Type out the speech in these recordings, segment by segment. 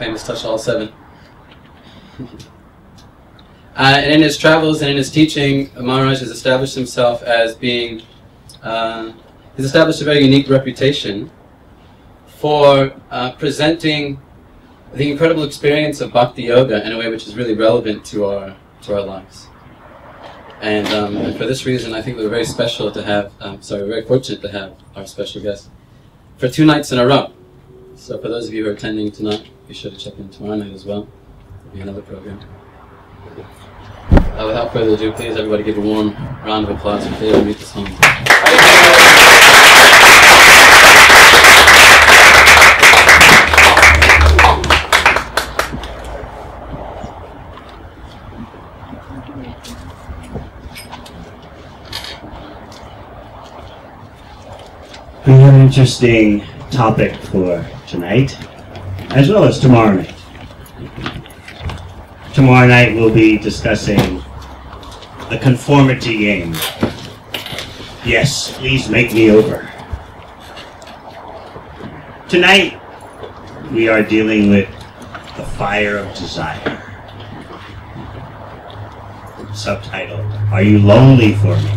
famous touch all 7. And in his travels and in his teaching, Maharaj has established himself as being, he's established a very unique reputation for presenting the incredible experience of Bhakti Yoga in a way which is really relevant to our lives. And for this reason, I think we're very special to have, we're very fortunate to have our special guest for 2 nights in a row. So for those of you who are attending tonight, be sure to check in tomorrow night as well. There'll be another program. Without further ado, please everybody give a warm round of applause for devamrita song. We have an interesting topic for tonight, as well as tomorrow night. Tomorrow night we'll be discussing the conformity game. Yes, please make me over. Tonight we are dealing with the fire of desire. Subtitle, Are You Lonely for Me?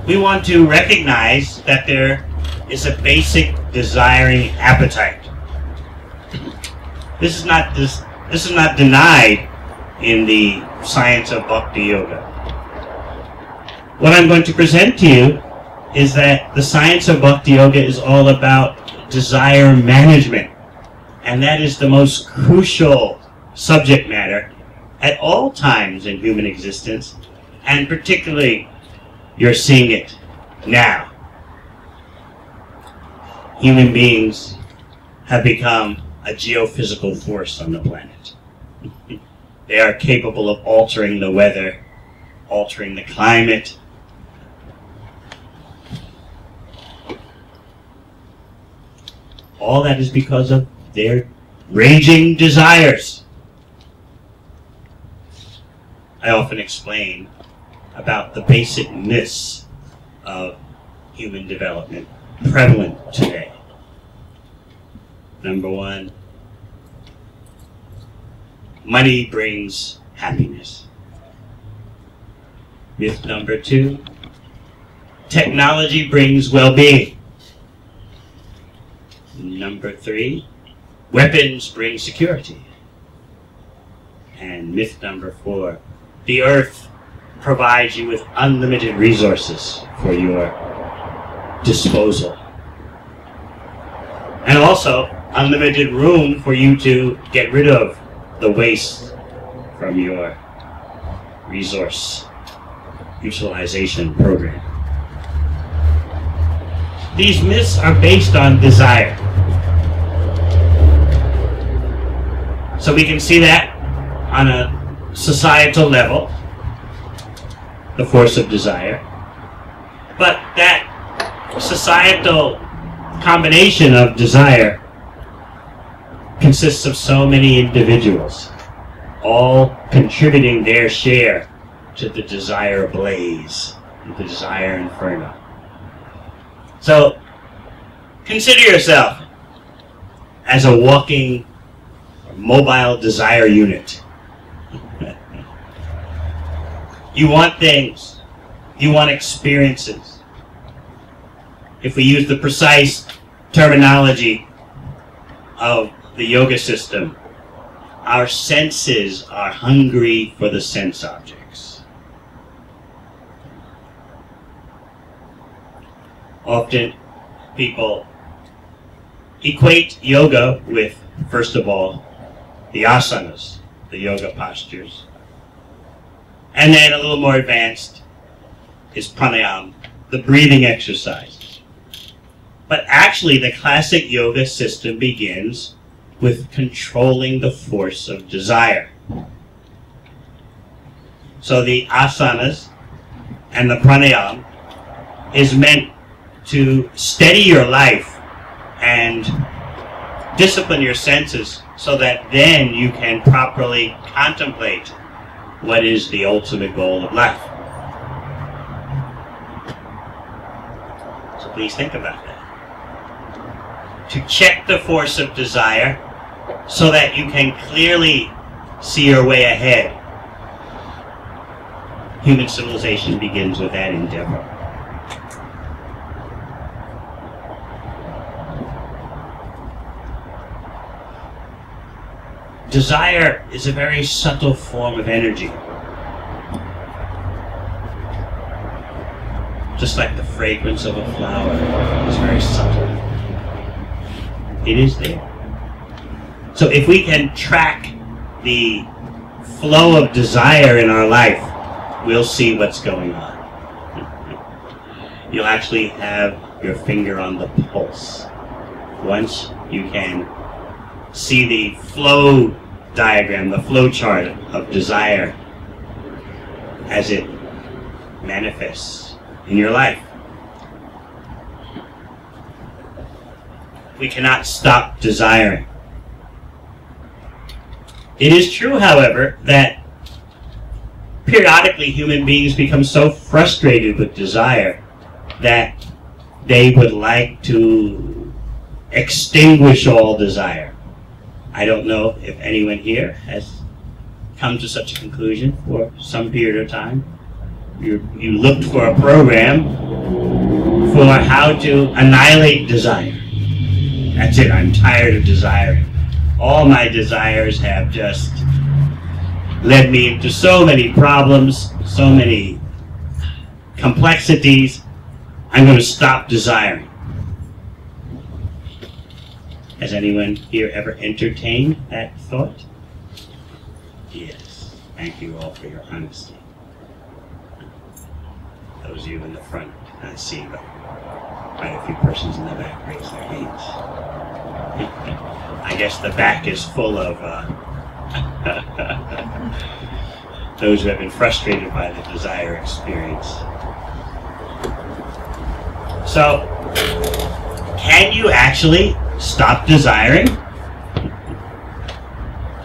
We want to recognize that there is a basic desiring appetite. This is not denied in the science of Bhakti Yoga. What I'm going to present to you is that the science of Bhakti Yoga is all about desire management, and that is the most crucial subject matter at all times in human existence, and particularly you're seeing it now. Human beings have become a geophysical force on the planet. They are capable of altering the weather, altering the climate. All that is because of their raging desires. I often explain about the basic myths of human development prevalent today. Number 1, money brings happiness. Myth number 2, technology brings well-being. Number 3, weapons bring security. And myth number 4, the earth provides you with unlimited resources for your disposal. And also unlimited room for you to get rid of the waste from your resource utilization program. These myths are based on desire. So we can see that on a societal level, the force of desire. But that societal combination of desire consists of so many individuals, all contributing their share to the desire blaze, the desire inferno. So consider yourself as a walking, mobile desire unit. You want things. You want experiences. If we use the precise terminology of the yoga system, our senses are hungry for the sense objects. Often people equate yoga with, first of all, the asanas, the yoga postures. And then a little more advanced is pranayama, the breathing exercise. But actually the classic yoga system begins with controlling the force of desire. So the asanas and the pranayama is meant to steady your life and discipline your senses so that then you can properly contemplate what is the ultimate goal of life. So please think about that. to check the force of desire so that you can clearly see your way ahead. Human civilization begins with that endeavor. Desire is a very subtle form of energy. Just like the fragrance of a flower is very subtle. It is there. So if we can track the flow of desire in our life, we'll see what's going on. You'll actually have your finger on the pulse. Once you can see the flow diagram, the flow chart of desire as it manifests in your life. We cannot stop desiring. It is true, however, that periodically human beings become so frustrated with desire that they would like to extinguish all desire. I don't know if anyone here has come to such a conclusion for some period of time. You looked for a program for how to annihilate desire. That's it, I'm tired of desiring. All my desires have just led me into so many problems, so many complexities. I'm going to stop desiring. Has anyone here ever entertained that thought? Yes. Thank you all for your honesty. Those of you in the front, I see quite a few persons in the back raise their hands. I guess the back is full of those who have been frustrated by the desire experience. So, can you actually stop desiring?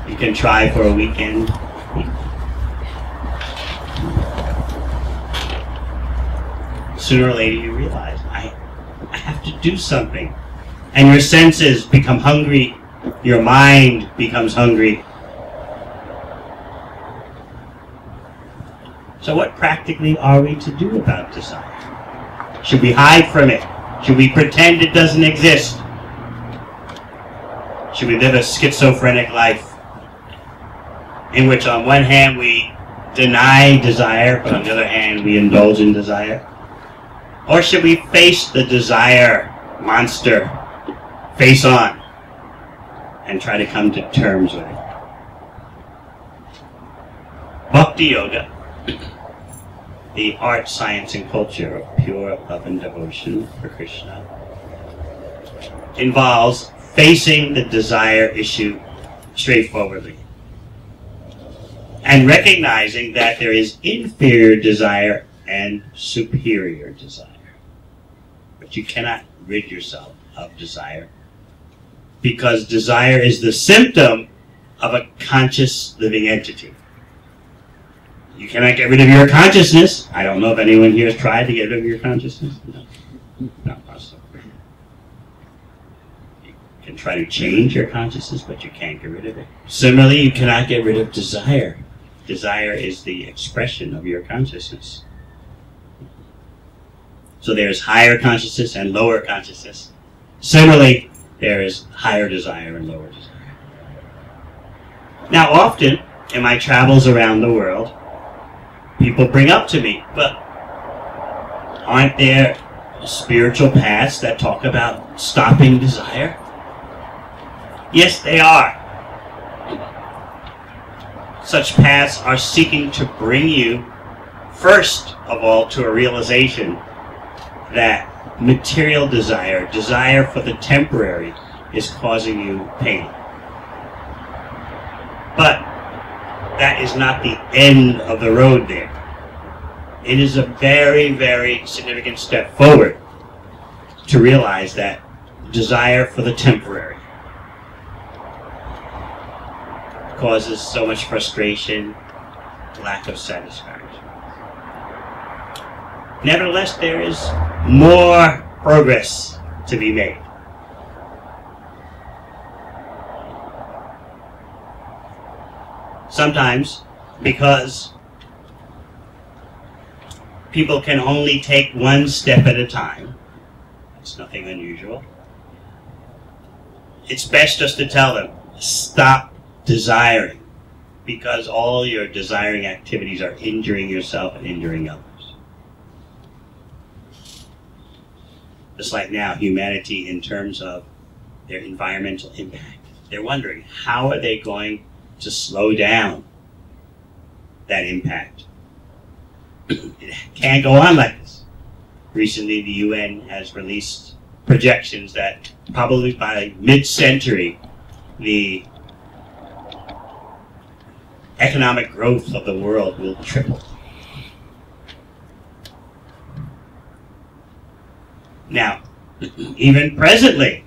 You can try for a weekend. Sooner or later you realize, I have to do something. And your senses become hungry, your mind becomes hungry. So what practically are we to do about desire? Should we hide from it? Should we pretend it doesn't exist? Should we live a schizophrenic life in which on one hand we deny desire, but on the other hand we indulge in desire? Or should we face the desire monster face on and try to come to terms with it? Bhakti Yoga, the art, science, and culture of pure love and devotion for Krishna, involves facing the desire issue straightforwardly and recognizing that there is inferior desire and superior desire. But you cannot rid yourself of desire, because desire is the symptom of a conscious living entity. You cannot get rid of your consciousness. I don't know if anyone here has tried to get rid of your consciousness. No, not possible. You can try to change your consciousness, but you can't get rid of it. Similarly, you cannot get rid of desire. Desire is the expression of your consciousness. So there's higher consciousness and lower consciousness. Similarly, there is higher desire and lower desire. Now, often in my travels around the world, people bring up to me, but aren't there spiritual paths that talk about stopping desire? Yes, they are. Such paths are seeking to bring you, first of all, to a realization that material desire, desire for the temporary, is causing you pain. But that is not the end of the road there. It is a very, very significant step forward to realize that desire for the temporary causes so much frustration, lack of satisfaction. Nevertheless, there is more progress to be made. Sometimes because people can only take one step at a time. It's nothing unusual. It's best just to tell them, stop desiring, because all your desiring activities are injuring yourself and injuring others. Just like now, humanity in terms of their environmental impact. They're wondering, how are they going to slow down that impact? It can't go on like this. Recently, the UN has released projections that probably by mid-century, the economic growth of the world will triple. Now, even presently,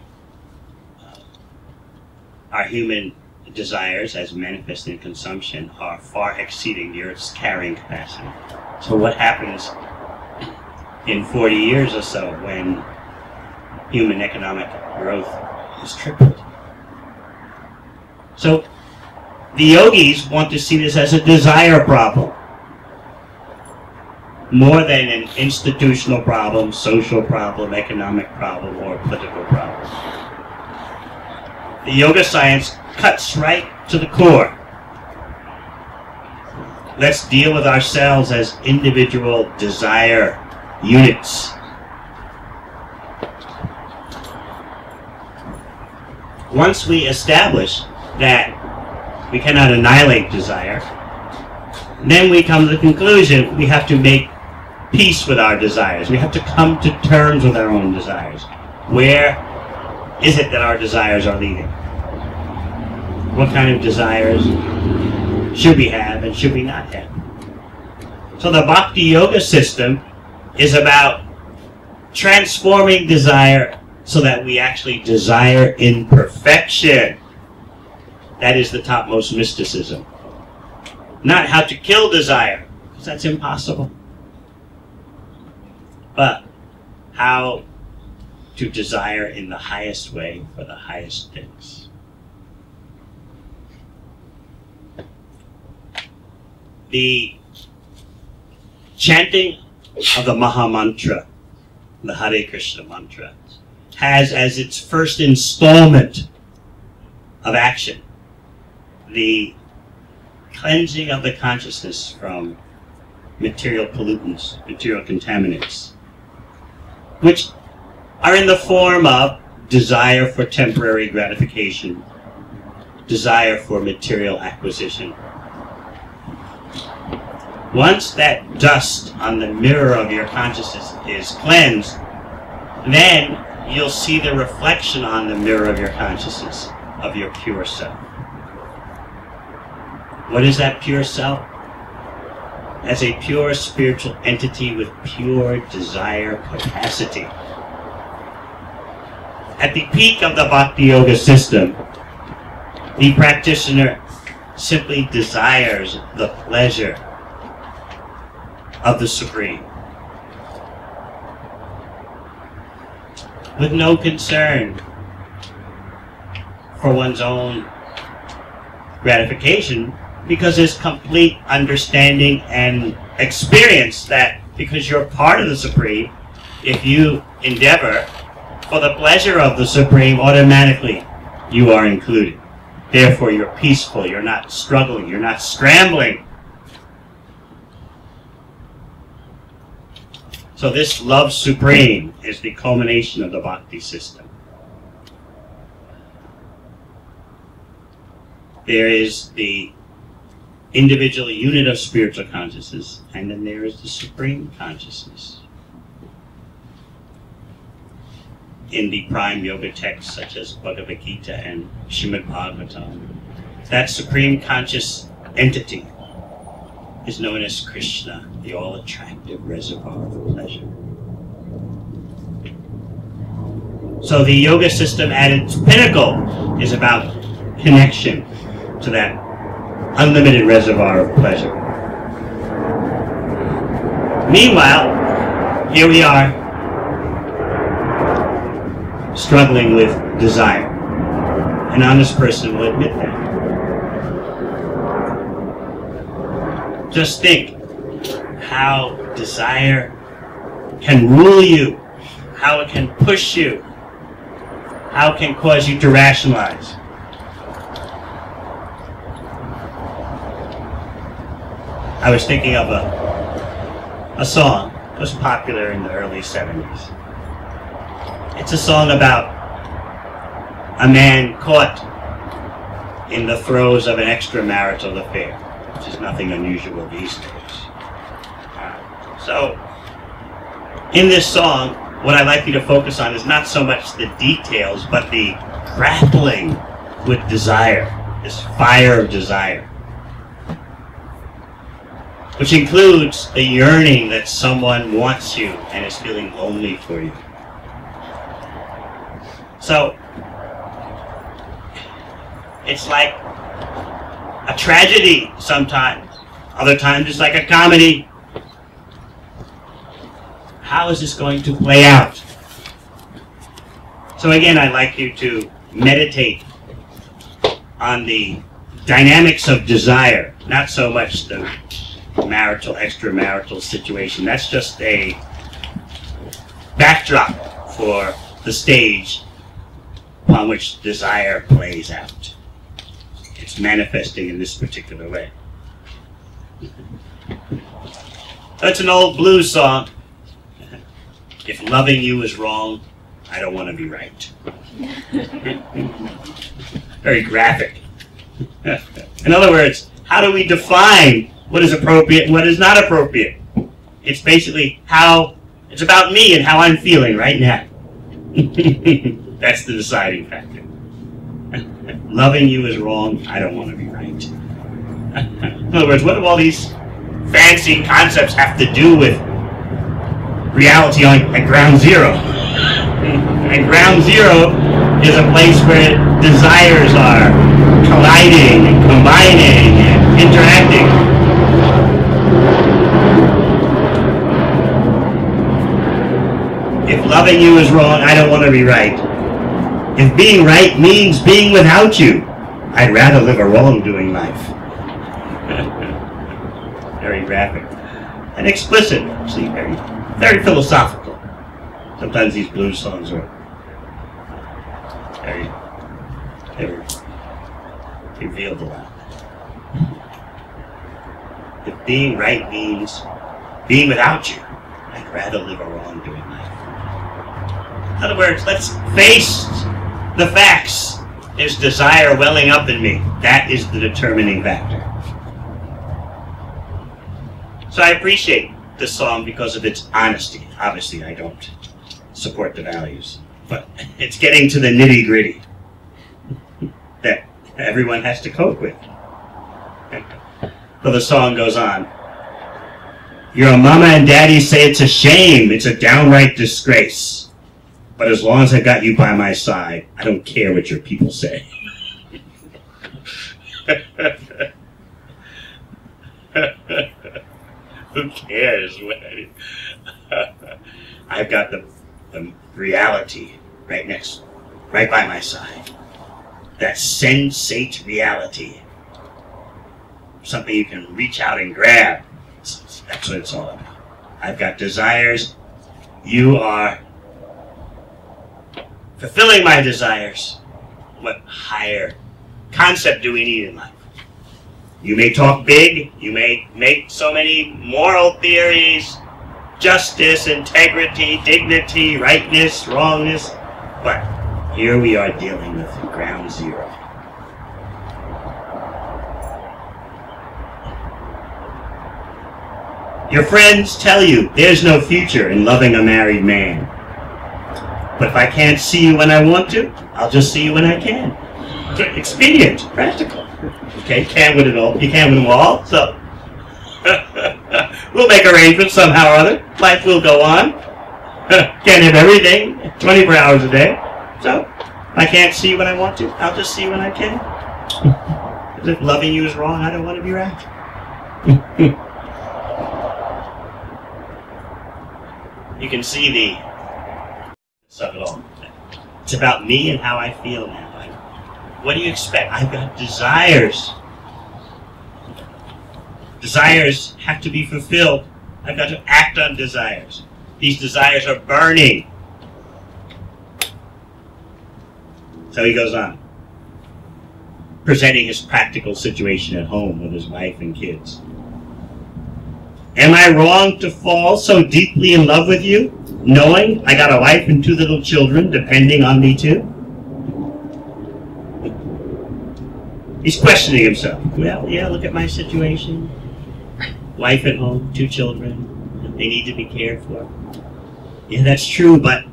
our human desires as manifested in consumption are far exceeding the Earth's carrying capacity. So what happens in 40 years or so when human economic growth is tripled? So the yogis want to see this as a desire problem, more than an institutional problem, social problem, economic problem, or political problem. The yoga science cuts right to the core. Let's deal with ourselves as individual desire units. Once we establish that we cannot annihilate desire, then we come to the conclusion we have to make peace with our desires. We have to come to terms with our own desires. Where is it that our desires are leading? What kind of desires should we have and should we not have? So the Bhakti Yoga system is about transforming desire so that we actually desire in perfection. That is the topmost mysticism. Not how to kill desire, because that's impossible. But how to desire in the highest way for the highest things. The chanting of the Maha Mantra, the Hare Krishna mantra, has as its first installment of action the cleansing of the consciousness from material pollutants, material contaminants, which are in the form of desire for temporary gratification, desire for material acquisition. Once that dust on the mirror of your consciousness is cleansed, then you'll see the reflection on the mirror of your consciousness of your pure self. What is that pure self? As a pure spiritual entity with pure desire capacity. At the peak of the Bhakti Yoga system, the practitioner simply desires the pleasure of the Supreme, with no concern for one's own gratification, because there's complete understanding and experience that because you're part of the Supreme, if you endeavor for the pleasure of the Supreme, automatically you are included. Therefore you're peaceful, you're not struggling, you're not scrambling. So this love supreme is the culmination of the Bhakti system. There is the individual unit of spiritual consciousness, and then there is the supreme consciousness. In the prime yoga texts such as Bhagavad Gita and Srimad Bhagavatam, that supreme conscious entity is known as Krishna, the all-attractive reservoir of pleasure. So the yoga system at its pinnacle is about connection to that unlimited reservoir of pleasure. Meanwhile, here we are, struggling with desire. An honest person will admit that. Just think how desire can rule you, how it can push you, how it can cause you to rationalize. I was thinking of a song that was popular in the early 70s. It's a song about a man caught in the throes of an extramarital affair, which is nothing unusual these days. So, in this song, what I'd like you to focus on is not so much the details, but the grappling with desire, this fire of desire, which includes the yearning that someone wants you and is feeling lonely for you. So, it's like a tragedy sometimes. Other times it's like a comedy. How is this going to play out? So again, I'd like you to meditate on the dynamics of desire, not so much the marital, extramarital situation. That's just a backdrop for the stage upon which desire plays out. It's manifesting in this particular way. That's an old blues song. If loving you is wrong, I don't want to be right. Very graphic. In other words, how do we define what is appropriate and what is not appropriate? It's basically it's about me and how I'm feeling right now. That's the deciding factor. Loving you is wrong, I don't want to be right. In other words, what do all these fancy concepts have to do with reality at ground zero? And ground zero is a place where desires are colliding and combining and interacting. If loving you is wrong, I don't want to be right. If being right means being without you, I'd rather live a wrongdoing life. Very graphic. And explicit, actually, very philosophical. Sometimes these blues songs are very revealed a lot. If being right means being without you, I'd rather live a wrongdoing life. In other words, let's face the facts. There's desire welling up in me. That is the determining factor. So I appreciate this song because of its honesty. Obviously, I don't support the values, but it's getting to the nitty-gritty that everyone has to cope with. So the song goes on. Your mama and daddy say it's a shame, it's a downright disgrace. But as long as I got you by my side, I don't care what your people say. Who cares? I've got the reality right by my side. That sensate reality. Something you can reach out and grab. That's what it's all about. I've got desires. You are fulfilling my desires. What higher concept do we need in life? You may talk big, you may make so many moral theories, justice, integrity, dignity, rightness, wrongness, but here we are dealing with ground zero. Your friends tell you there's no future in loving a married man. But if I can't see you when I want to, I'll just see you when I can. Expedient, practical. Okay, you can't win it all. You can't win them all, so we'll make arrangements somehow or other. Life will go on. Can't have everything 24 hours a day. So if I can't see you when I want to, I'll just see you when I can. Because if loving you is wrong, I don't want to be right. You can see the of it all. It's about me and how I feel now. What do you expect? I've got desires. Desires have to be fulfilled. I've got to act on desires. These desires are burning. So he goes on, presenting his practical situation at home with his wife and kids. Am I wrong to fall so deeply in love with you, knowing I got a wife and 2 little children depending on me too? He's questioning himself. Well, yeah, look at my situation. Wife at home, 2 children. They need to be cared for. Yeah, that's true, but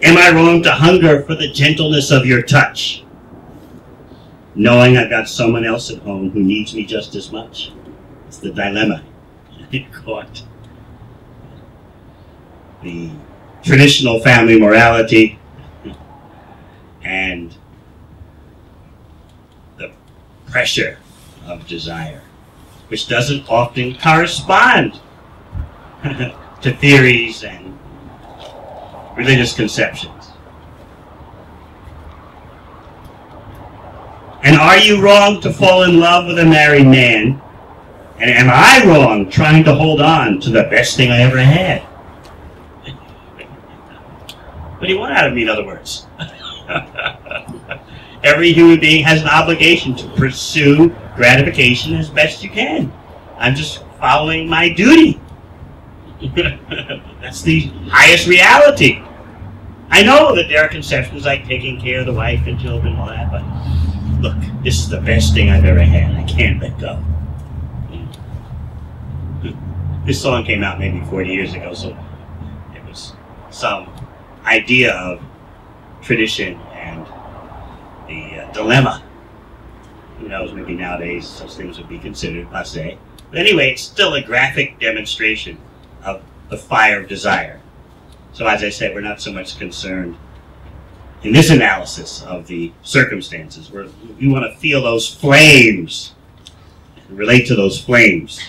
am I wrong to hunger for the gentleness of your touch, knowing I've got someone else at home who needs me just as much? It's the dilemma. Caught. The traditional family morality and the pressure of desire, which doesn't often correspond to theories and religious conceptions. And are you wrong to fall in love with a married man? And am I wrong trying to hold on to the best thing I ever had? What do you want out of me, in other words? Every human being has an obligation to pursue gratification as best you can. I'm just following my duty. That's the highest reality. I know that there are conceptions like taking care of the wife and children and all that, but look, this is the best thing I've ever had. I can't let go. This song came out maybe 40 years ago, so it was some idea of tradition and the dilemma. Who knows, maybe nowadays such things would be considered passé. But anyway, it's still a graphic demonstration of the fire of desire. So as I said, we're not so much concerned in this analysis of the circumstances. We want to feel those flames, relate to those flames.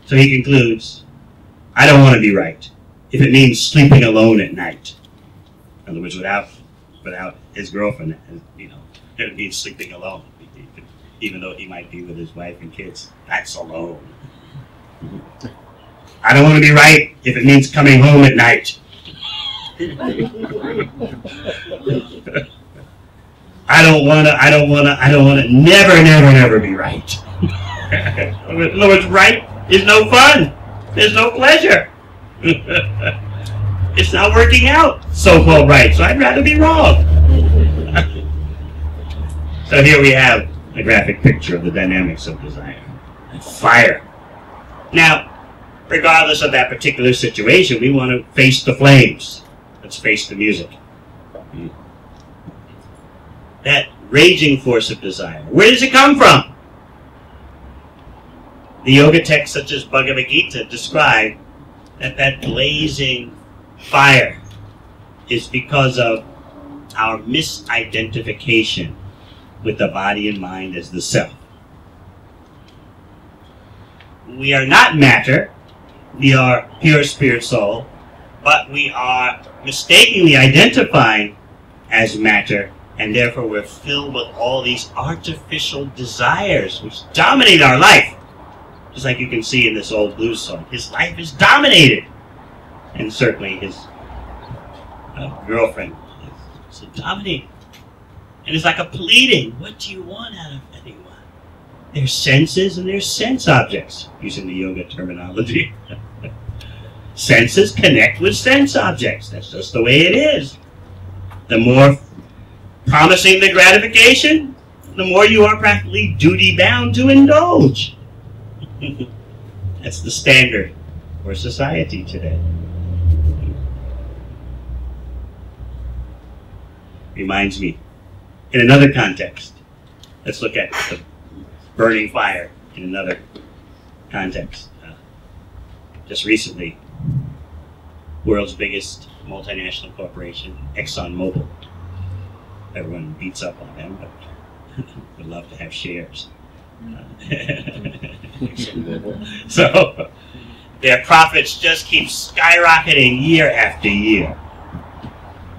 So he concludes, I don't want to be right if it means sleeping alone at night. In other words, without his girlfriend, you know, it means sleeping alone. Even though he might be with his wife and kids, that's alone. I don't want to be right if it means coming home at night. I don't want to never be right. In other words, right is no fun. There's no pleasure. It's not working out, so-called right, so I'd rather be wrong. So here we have a graphic picture of the dynamics of desire and fire. Now, regardless of that particular situation, we want to face the flames. Let's face the music. That raging force of desire, where does it come from? The yoga texts such as Bhagavad Gita describe that blazing fire is because of our misidentification with the body and mind as the self. We are not matter, we are pure spirit soul, but we are mistakenly identifying as matter, and therefore we're filled with all these artificial desires which dominate our life. Just like you can see in this old blues song, his life is dominated. And certainly his girlfriend is dominated. And it's like a pleading. What do you want out of anyone? There's senses and there's sense objects, using the yoga terminology. Senses connect with sense objects. That's just the way it is. The more promising the gratification, the more you are practically duty-bound to indulge. That's the standard for society today. Reminds me, in another context, let's look at the burning fire in another context. Just recently, world's biggest multinational corporation, ExxonMobil. Everyone beats up on them, but would love to have shares. So their profits just keep skyrocketing year after year.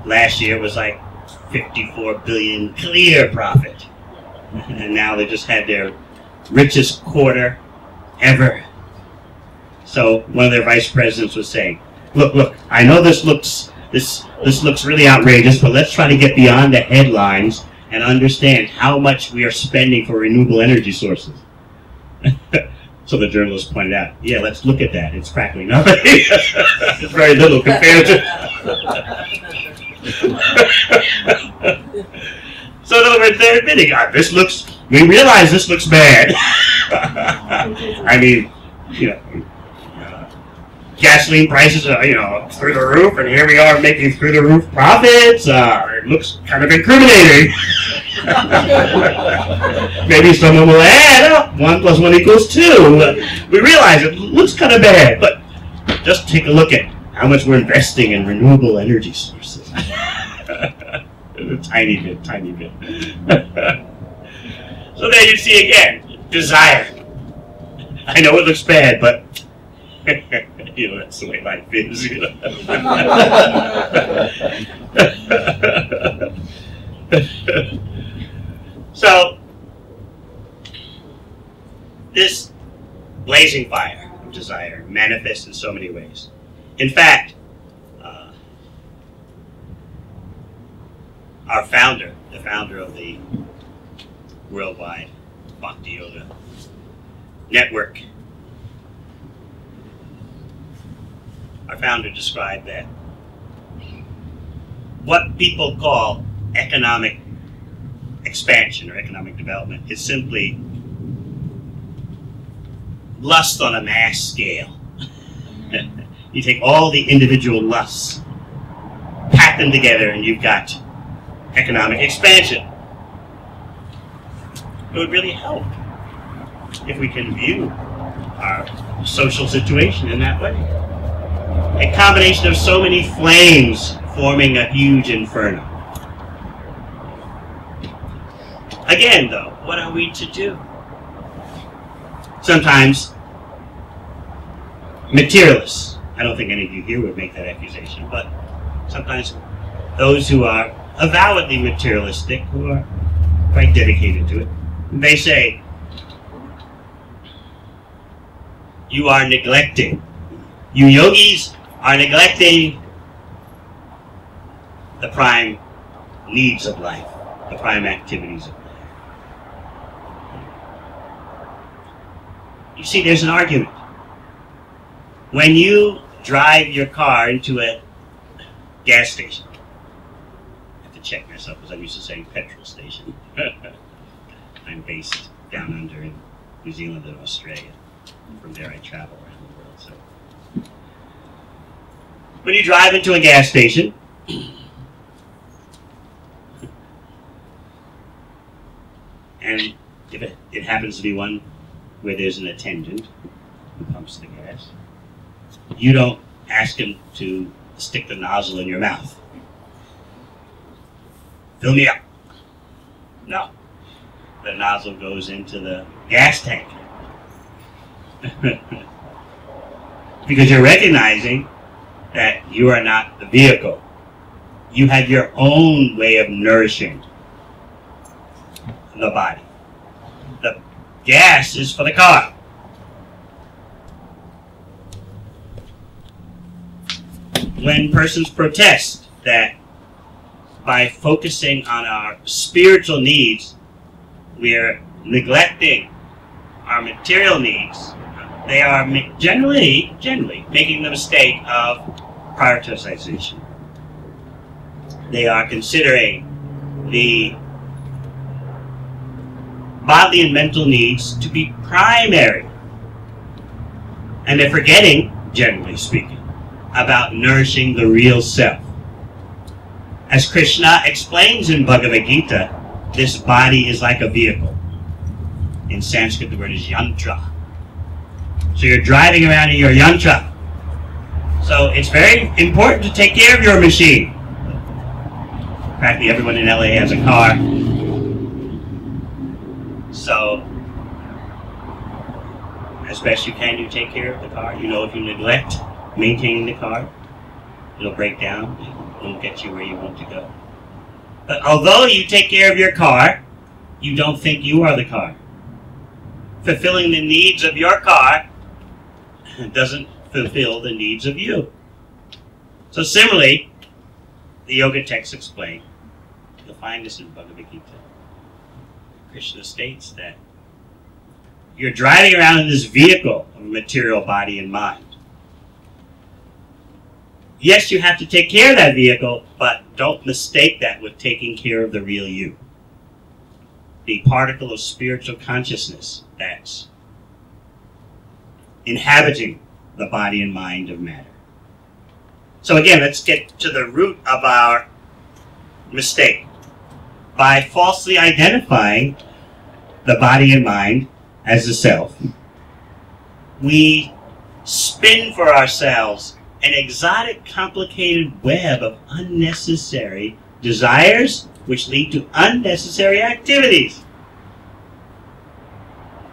last year was like 54 billion clear profit. And now they just had their richest quarter ever. So one of their vice presidents was saying, look, I know this looks really outrageous, but let's try to get beyond the headlines and understand how much we are spending for renewable energy sources. So the journalist pointed out, yeah, let's look at that. It's practically nothing. It's very little compared to... So in other words, they're admitting, we realize this looks bad. I mean, gasoline prices are, through the roof, and here we are making through the roof profits. It looks kind of incriminating. Maybe someone will add, 1 + 1 = 2. We realize it looks kind of bad, but just take a look at how much we're investing in renewable energy sources. A tiny bit. So there you see again, desire. I know it looks bad, but that's the way life is. So this blazing fire of desire manifests in so many ways. In fact, our founder, the founder of the worldwide Bhakti Yoga network, our founder described that what people call economic expansion or economic development is simply lust on a mass scale. You take all the individual lusts, pack them together, and you've got economic expansion. It would really help if we can view our social situation in that way. A combination of so many flames forming a huge inferno. Again, though, what are we to do? Sometimes materialists, I don't think any of you here would make that accusation, but sometimes those who are avowedly materialistic, who are quite dedicated to it, they say, you are neglecting. You yogis are neglecting the prime needs of life, the prime activities of life. You see, there's an argument. When you drive your car into a gas station, I have to check myself because I'm used to saying petrol station. I'm based down under in New Zealand and Australia. From there I travel around the world. So, when you drive into a gas station, and if it happens to be one where there's an attendant who pumps the gas, you don't ask him to stick the nozzle in your mouth. Fill me up. No. The nozzle goes into the gas tank. Because you're recognizing that you are not the vehicle. You have your own way of nourishing the body. The gas is for the car. When persons protest that by focusing on our spiritual needs, we are neglecting our material needs, they are generally making the mistake of prioritization. They are considering the bodily and mental needs to be primary. And they're forgetting, generally speaking, about nourishing the real self. As Krishna explains in Bhagavad Gita, this body is like a vehicle. In Sanskrit, the word is yantra. So you're driving around in your yantra. So it's very important to take care of your machine. Practically everyone in LA has a car. So, as best you can, you take care of the car. You know, if you neglect maintaining the car, it'll break down. won't get you where you want to go. But although you take care of your car, you don't think you are the car. Fulfilling the needs of your car doesn't fulfill the needs of you. So similarly, the yoga texts explain, you'll find this in Bhagavad Gita. Krishna states that you're driving around in this vehicle of a material body and mind. Yes, you have to take care of that vehicle, but don't mistake that with taking care of the real you. The particle of spiritual consciousness that's inhabiting the body and mind of matter. So again, let's get to the root of our mistake. By falsely identifying the body and mind as the self, we spin for ourselves an exotic, complicated web of unnecessary desires which lead to unnecessary activities.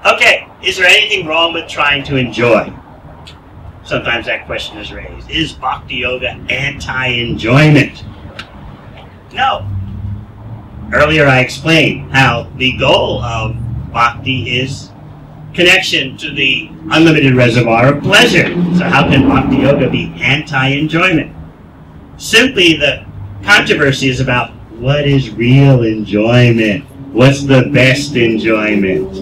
Okay, is there anything wrong with trying to enjoy? Sometimes that question is raised. Is Bhakti Yoga anti-enjoyment? No. Earlier I explained how the goal of Bhakti is connection to the unlimited reservoir of pleasure. So how can Bhakti Yoga be anti-enjoyment? Simply the controversy is about what is real enjoyment? What's the best enjoyment?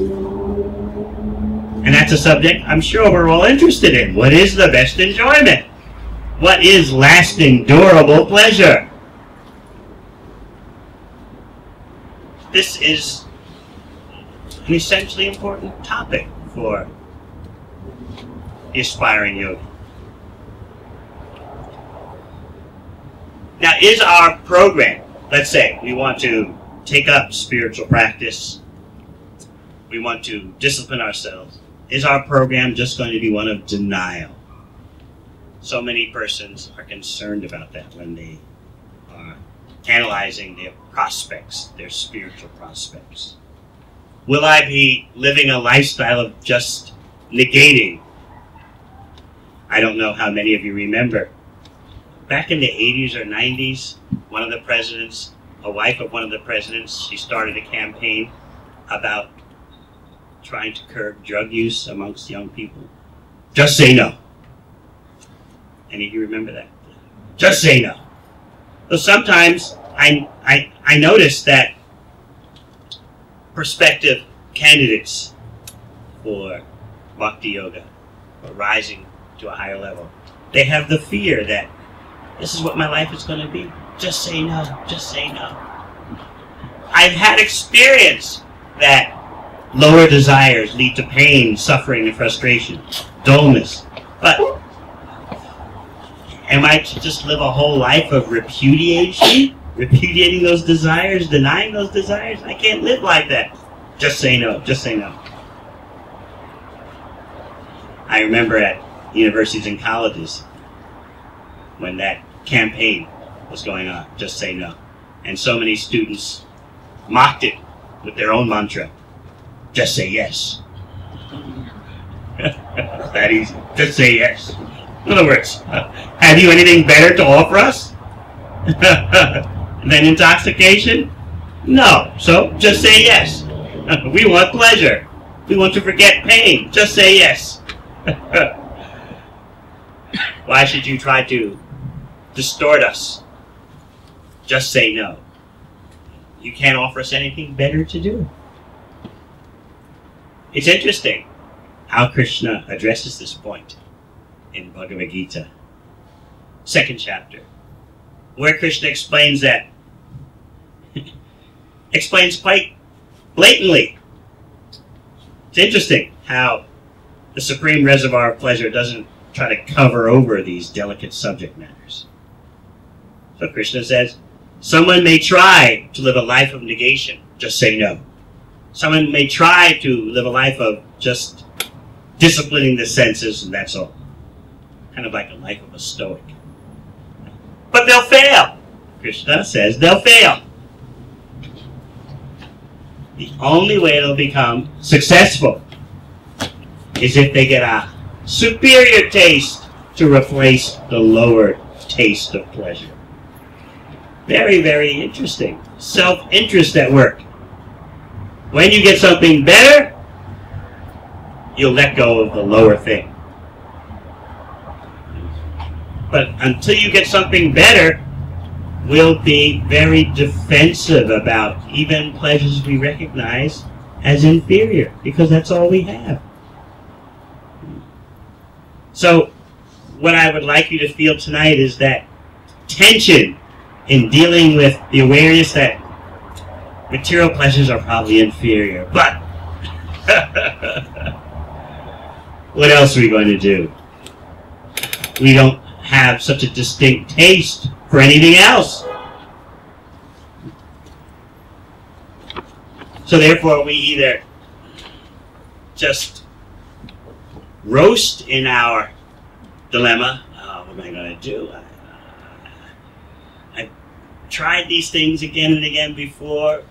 And that's a subject I'm sure we're all interested in. What is the best enjoyment? What is lasting, durable pleasure? This is an essentially important topic for the aspiring yogi. Now, is our program, let's say we want to take up spiritual practice, we want to discipline ourselves, is our program just going to be one of denial? So many persons are concerned about that when they are analyzing their prospects, their spiritual prospects. Will I be living a lifestyle of just negating? I don't know how many of you remember. Back in the 80s or 90s, one of the presidents, a wife of one of the presidents, she started a campaign about trying to curb drug use amongst young people. Just say no. Any of you remember that? Just say no. So sometimes I notice that prospective candidates for Bhakti Yoga, or rising to a higher level, they have the fear that this is what my life is going to be. Just say no. Just say no. I've had experience that lower desires lead to pain, suffering, and frustration, dullness. But am I to just live a whole life of repudiation? Repudiating those desires, denying those desires? I can't live like that. Just say no. Just say no. I remember at universities and colleges when that campaign was going on, just say no. And so many students mocked it with their own mantra. Just say yes. It's that easy. Just say yes. In other words, have you anything better to offer us than intoxication? No. So just say yes. We want pleasure. We want to forget pain. Just say yes. Why should you try to distort us? Just say no. You can't offer us anything better to do. It's interesting how Krishna addresses this point in Bhagavad Gita, 2nd chapter, where Krishna explains that, explains quite blatantly. It's interesting how the supreme reservoir of pleasure doesn't try to cover over these delicate subject matters. So Krishna says, someone may try to live a life of negation, just say no. Someone may try to live a life of just disciplining the senses, and that's all. Kind of like a life of a stoic. But they'll fail. Krishna says they'll fail. The only way they'll become successful is if they get a superior taste to replace the lower taste of pleasure. Very, very interesting. Self-interest at work. When you get something better, you'll let go of the lower thing. But until you get something better, we'll be very defensive about even pleasures we recognize as inferior, because that's all we have. So, what I would like you to feel tonight is that tension in dealing with the awareness that material pleasures are probably inferior. But what else are we going to do? We don't have such a distinct taste for anything else. So therefore we either just roast in our dilemma. Oh, what am I going to do? I've tried these things again and again before.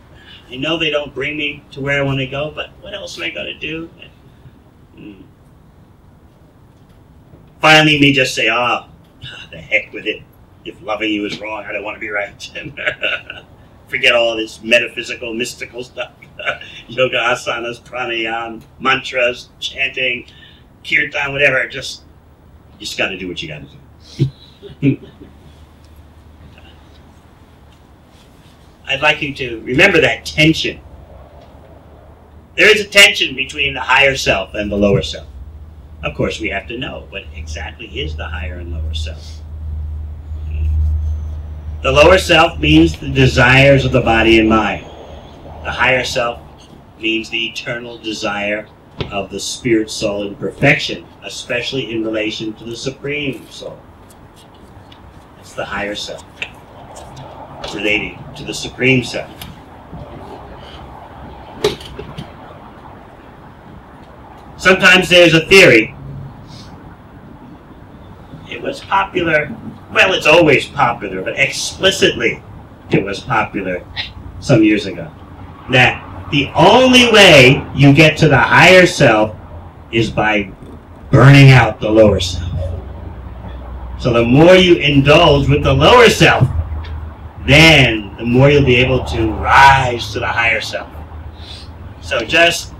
I know they don't bring me to where I want to go, but what else am I going to do? Finally, me just say, oh, the heck with it. If loving you is wrong, I don't want to be right. And forget all this metaphysical, mystical stuff. Yoga asanas, pranayama, mantras, chanting, kirtan, whatever. You just got to do what you got to do. I'd like you to remember that tension. There is a tension between the higher self and the lower self. Of course, we have to know what exactly is the higher and lower self. The lower self means the desires of the body and mind. The higher self means the eternal desire of the spirit, soul, and perfection, especially in relation to the Supreme Soul. It's the higher self, relating to the Supreme Self. Sometimes there's a theory. It was popular, well, it's always popular, but explicitly it was popular some years ago, that the only way you get to the higher self is by burning out the lower self. So the more you indulge with the lower self, then the more you'll be able to rise to the higher self. So just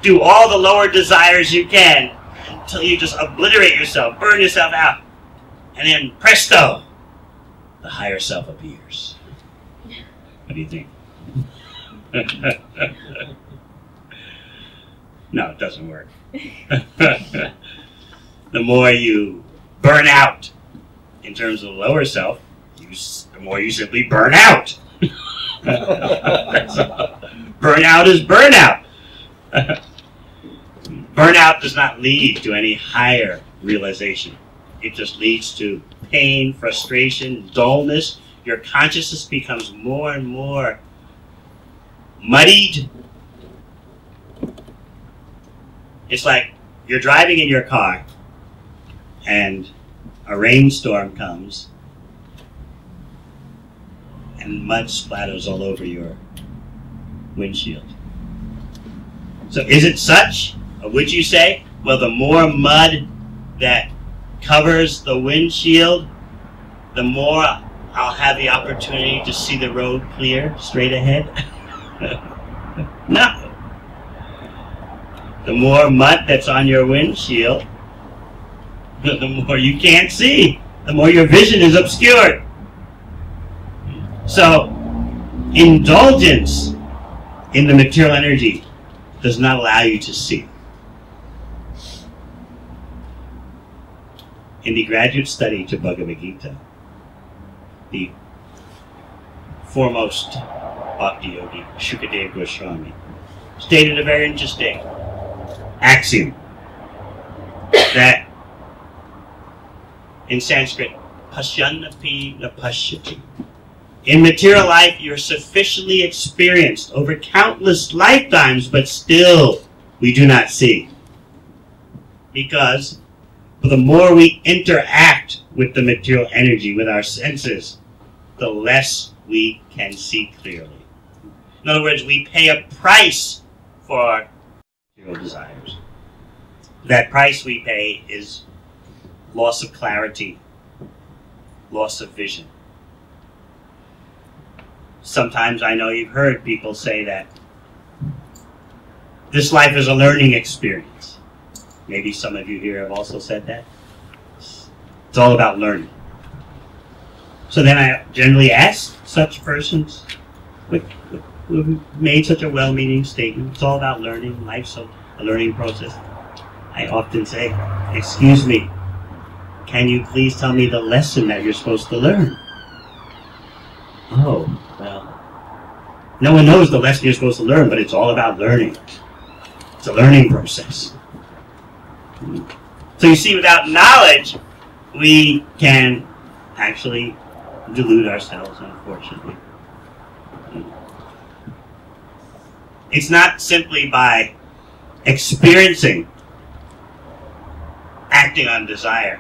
do all the lower desires you can until you just obliterate yourself, burn yourself out, and then presto, the higher self appears. What do you think? No, it doesn't work. The more you burn out in terms of the lower self, the more you simply burn out. Burnout is burnout. Burnout does not lead to any higher realization. It just leads to pain, frustration, dullness. Your consciousness becomes more and more muddied. It's like you're driving in your car and a rainstorm comes and mud splatters all over your windshield. So is it such? Or would you say, well, the more mud that covers the windshield, the more I'll have the opportunity to see the road clear straight ahead? No. The more mud that's on your windshield, the more you can't see, the more your vision is obscured. So, indulgence in the material energy does not allow you to see. In the graduate study to Bhagavad Gita, the foremost Bhakti Yogi, Shukadeva Goswami, stated a very interesting axiom that in Sanskrit, pasyannapi na pashyati. In material life, you're sufficiently experienced over countless lifetimes, but still we do not see. Because the more we interact with the material energy, with our senses, the less we can see clearly. In other words, we pay a price for our material desires. That price we pay is loss of clarity, loss of vision. Sometimes I know you've heard people say that this life is a learning experience. Maybe some of you here have also said that. It's all about learning. So then I generally ask such persons who've made such a well-meaning statement, it's all about learning, life's a learning process. I often say, excuse me, can you please tell me the lesson that you're supposed to learn? Oh, well, no one knows the lesson you're supposed to learn, but it's all about learning. It's a learning process. So you see, without knowledge, we can actually delude ourselves, unfortunately. It's not simply by experiencing, acting on desire,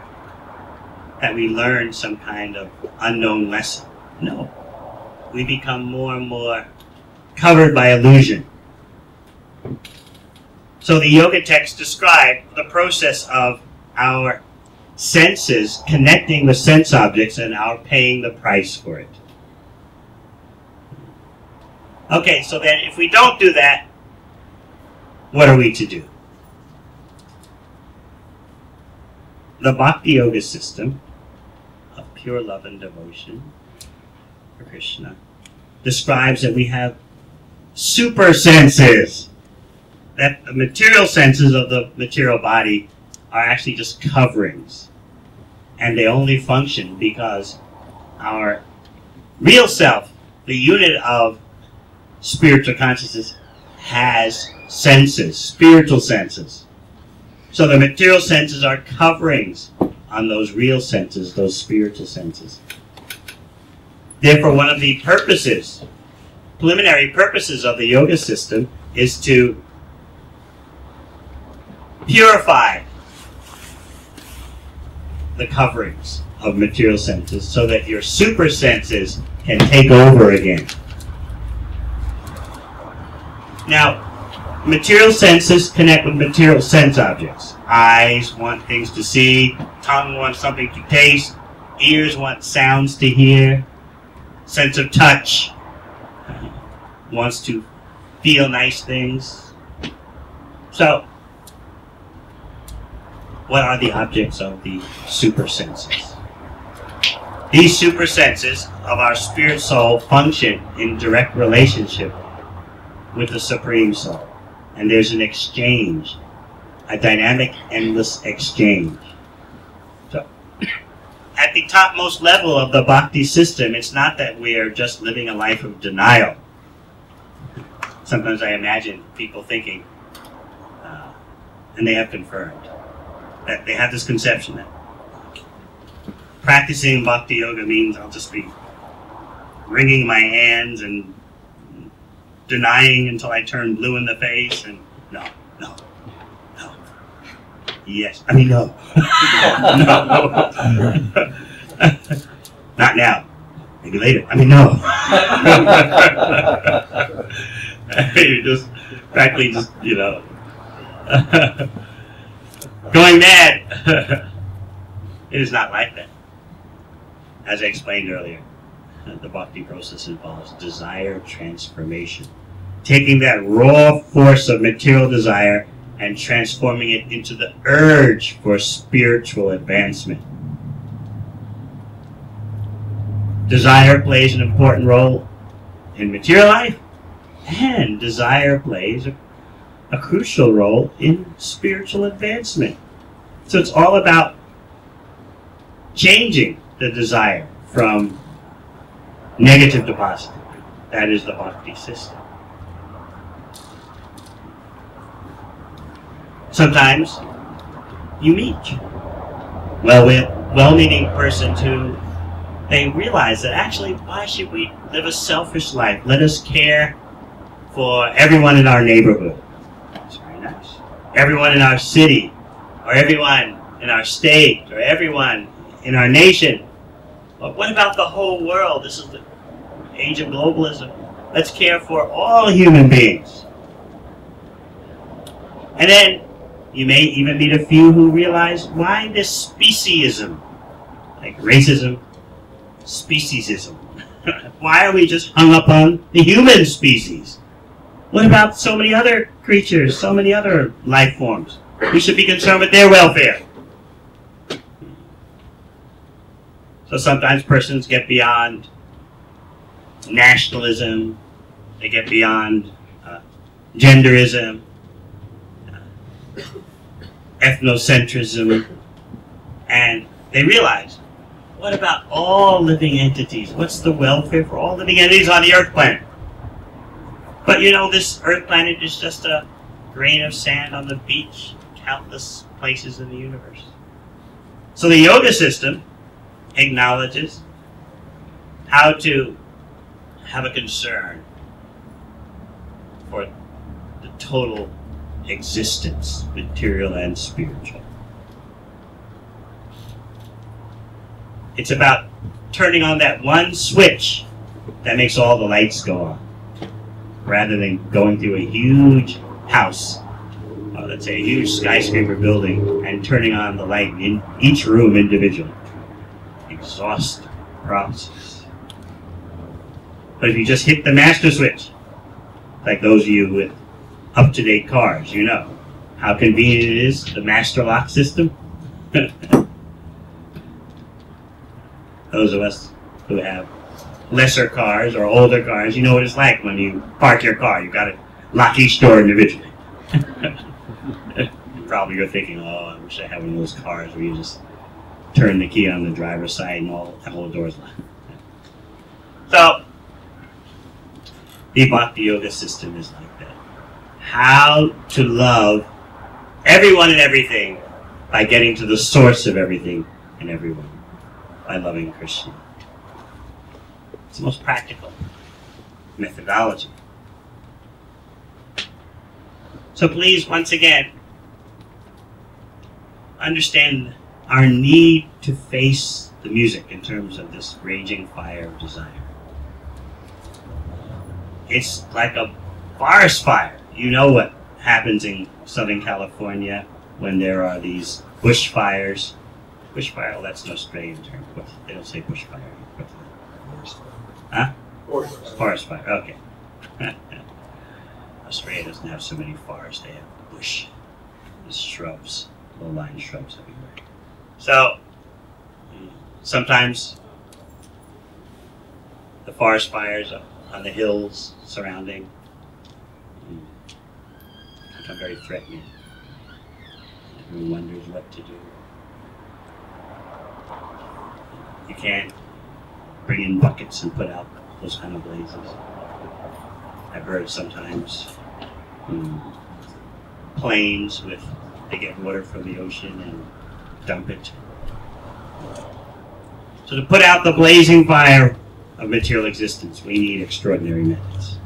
that we learn some kind of unknown lesson. No. We become more and more covered by illusion. So the yoga texts describe the process of our senses connecting with sense objects and our paying the price for it. Okay, so then if we don't do that, what are we to do? The Bhakti Yoga system of pure love and devotion for Krishna describes that we have super senses, that the material senses of the material body are actually just coverings, and they only function because our real self, the unit of spiritual consciousness, has senses, spiritual senses. So the material senses are coverings on those real senses, those spiritual senses. Therefore, one of the purposes, preliminary purposes of the yoga system is to purify the coverings of material senses so that your super senses can take over again. Now, material senses connect with material sense objects. Eyes want things to see, tongue wants something to taste, ears want sounds to hear, sense of touch wants to feel nice things. So, what are the objects of the super senses? These super senses of our spirit soul function in direct relationship with the Supreme Soul. And there's an exchange, a dynamic, endless exchange. So, at the topmost level of the bhakti system, it's not that we're just living a life of denial. Sometimes I imagine people thinking, and they have confirmed, that they have this conception that practicing bhakti yoga means I'll just be wringing my hands and denying until I turn blue in the face, and no. Yes, I mean no. No. Not now. Maybe later. I mean no. You're just practically just, going mad. It is not like that. As I explained earlier, the bhakti process involves desire transformation. Taking that raw force of material desire and transforming it into the urge for spiritual advancement. Desire plays an important role in material life, and desire plays a crucial role in spiritual advancement. So it's all about changing the desire from negative to positive. That is the bhakti system. Sometimes you meet well-meaning persons who they realize that actually, why should we live a selfish life? Let us care for everyone in our neighborhood. That's very nice. Everyone in our city, or everyone in our state, or everyone in our nation. But what about the whole world? This is the age of globalism. Let's care for all human beings. And then you may even meet a few who realize why this speciesism, like racism, speciesism. Why are we just hung up on the human species? What about so many other creatures, so many other life forms? We should be concerned with their welfare. So sometimes persons get beyond nationalism, they get beyond genderism, ethnocentrism, and they realize, what about all living entities? What's the welfare for all living entities on the Earth planet? But you know, this Earth planet is just a grain of sand on the beach, countless places in the universe. So the yoga system acknowledges how to have a concern for the total existence, material and spiritual. It's about turning on that one switch that makes all the lights go on, rather than going through a huge house, let's say a huge skyscraper building, and turning on the light in each room individually. Exhausting process. But if you just hit the master switch, like those of you with up-to-date cars, you know how convenient it is, the master lock system. Those of us who have lesser cars or older cars, you know what it's like when you park your car. You've got to lock each door individually. Probably you're thinking, oh, I wish I had one of those cars where you just turn the key on the driver's side and all the whole door's locked. So, the Bhakti Yoga system is like that. How to love everyone and everything by getting to the source of everything and everyone, by loving Krishna. It's the most practical methodology. So please, once again, understand our need to face the music in terms of this raging fire of desire. It's like a forest fire. You know what happens in Southern California when there are these bushfires. Bushfire, well, that's an Australian term. They don't say bushfire. Forest fire. Huh? Forest fire, okay. Australia doesn't have so many forests. They have bush. There's shrubs, low-lying shrubs everywhere. So, sometimes the forest fires on the hills surrounding become very threatening. Everyone wonders what to do. You can't bring in buckets and put out those kind of blazes. I've heard sometimes planes they get water from the ocean and dump it. So to put out the blazing fire of material existence, we need extraordinary methods.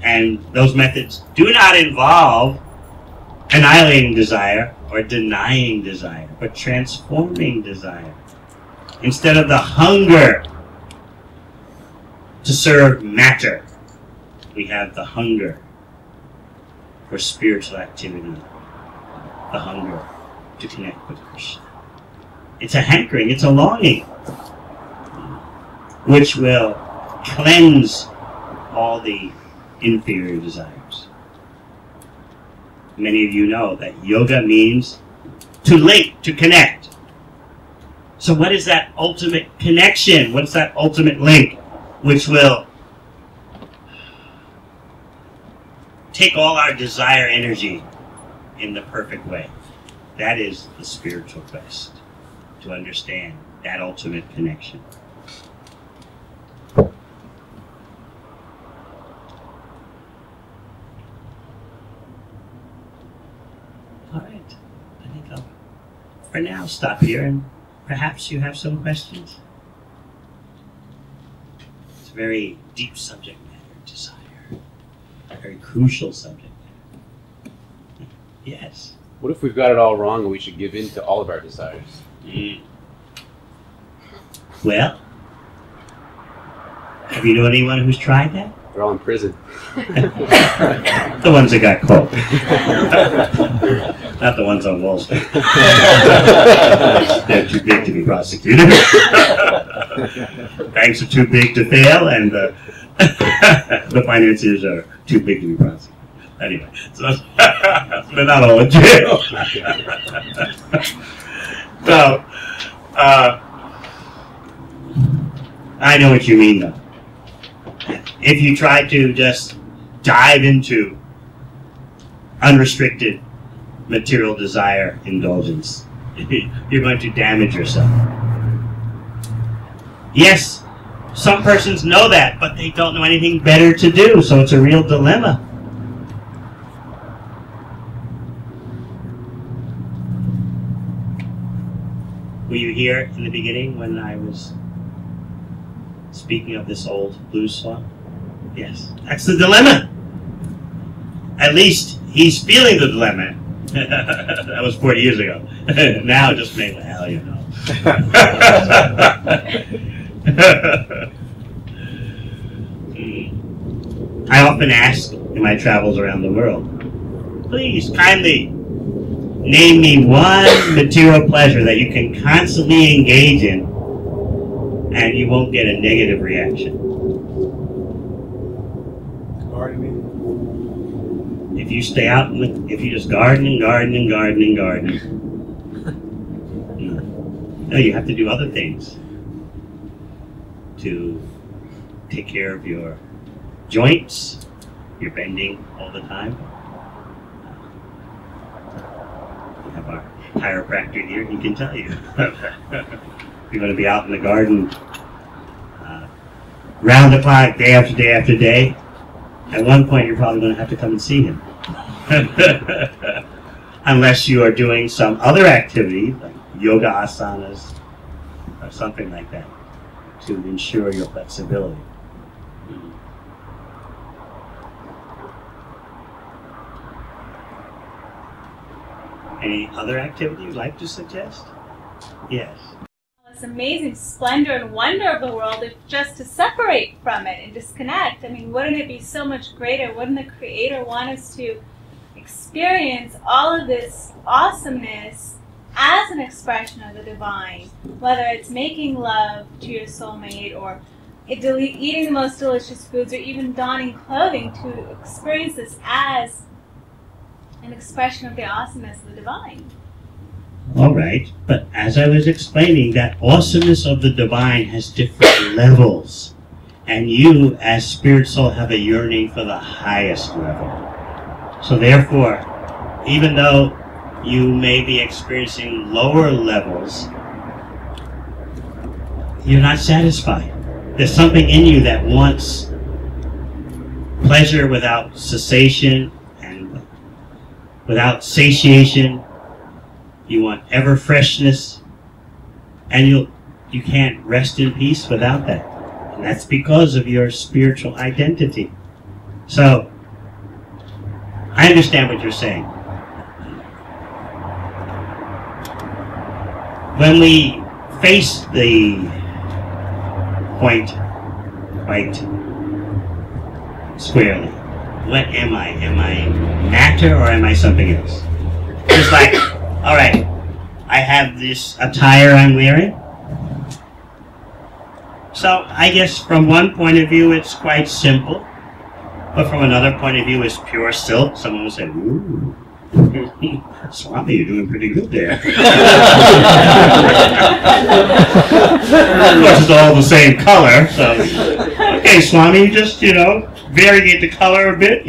And those methods do not involve annihilating desire or denying desire, but transforming desire. Instead of the hunger to serve matter, we have the hunger for spiritual activity, the hunger to connect with Krishna. It's a hankering, it's a longing, which will cleanse all the inferior desires. Many of you know that yoga means to link, to connect. So what is that ultimate connection? What's that ultimate link which will take all our desire energy in the perfect way? That is the spiritual quest, to understand that ultimate connection. All right, I think I'll, for now, stop here, and perhaps you have some questions. It's a very deep subject matter, desire, a very crucial subject matter. Yes. What if we've got it all wrong and we should give in to all of our desires? Well, have you known anyone who's tried that? They're all in prison. The ones that got caught. Not the ones on Wall Street. They're too big to be prosecuted. banks are too big to fail, and the financiers are too big to be prosecuted. Anyway, so they're not all in jail. So, I know what you mean, though. If you try to just dive into unrestricted material desire indulgence, you're going to damage yourself. Yes, some persons know that, but they don't know anything better to do, so it's a real dilemma. Were you here in the beginning when I was speaking of this old blues song? Yes, that's the dilemma. At least he's feeling the dilemma. That was 40 years ago. Now just make the hell, you know. I often ask in my travels around the world, please kindly name me one material pleasure that you can constantly engage in and you won't get a negative reaction. Gardening. If you stay out, if you just garden and garden and garden and garden, no, you have to do other things to take care of your joints. You're bending all the time. We have our chiropractor here, he can tell you. You're going to be out in the garden round the clock, day after day after day. At one point, you're probably going to have to come and see him. Unless you are doing some other activity, like yoga asanas or something like that, to ensure your flexibility. Any other activity you'd like to suggest? Yes. This amazing splendor and wonder of the world, if just to separate from it and disconnect. I mean, wouldn't it be so much greater? Wouldn't the Creator want us to experience all of this awesomeness as an expression of the divine? Whether it's making love to your soulmate, or eating the most delicious foods, or even donning clothing, to experience this as an expression of the awesomeness of the divine. All right, but as I was explaining, that awesomeness of the divine has different levels. And you, as spirit soul, have a yearning for the highest level. So therefore, even though you may be experiencing lower levels, you're not satisfied. There's something in you that wants pleasure without cessation and without satiation. You want ever freshness, and you can't rest in peace without that. And that's because of your spiritual identity. So, I understand what you're saying. When we face the point quite squarely, what am I? Am I matter or am I something else? Just like, all right, I have this attire I'm wearing. So I guess from one point of view it's quite simple, but from another point of view it's pure silk. Someone will say, ooh, Swami, you're doing pretty good there. Of course it's all the same color, so, okay, Swami, you just, variate the color a bit,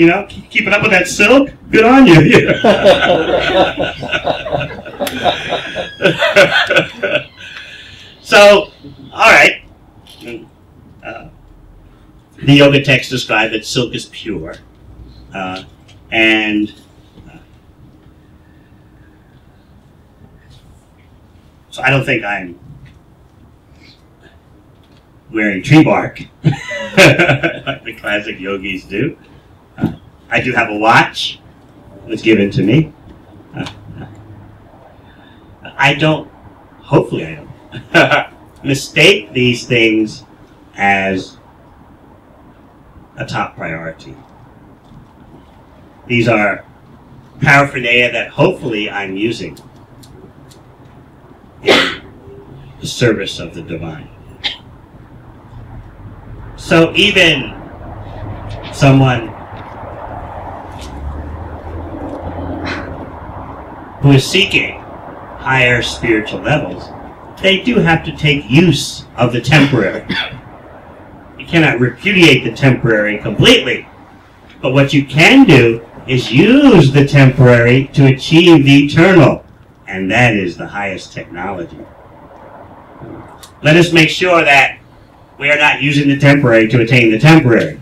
keep it up with that silk. Good on you. So, all right. The yoga texts describe that silk is pure, and so I don't think I'm wearing tree bark like the classic yogis do. I do have a watch. It was given to me. I don't, hopefully I don't, mistake these things as a top priority. These are paraphernalia that hopefully I'm using in the service of the divine. So even someone who is seeking higher spiritual levels, they do have to take use of the temporary. You cannot repudiate the temporary completely, but what you can do is use the temporary to achieve the eternal, and that is the highest technology. Let us make sure that we are not using the temporary to attain the temporary,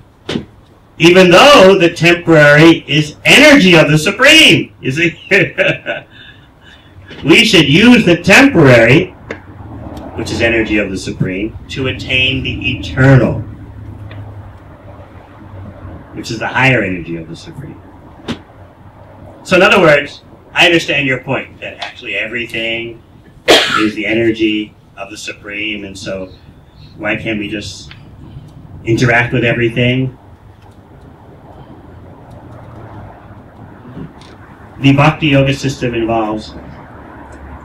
even though the temporary is energy of the Supreme, you see. We should use the temporary, which is energy of the Supreme, to attain the eternal, which is the higher energy of the Supreme. So in other words, I understand your point, that actually everything is the energy of the Supreme, and so why can't we just interact with everything? The Bhakti Yoga system involves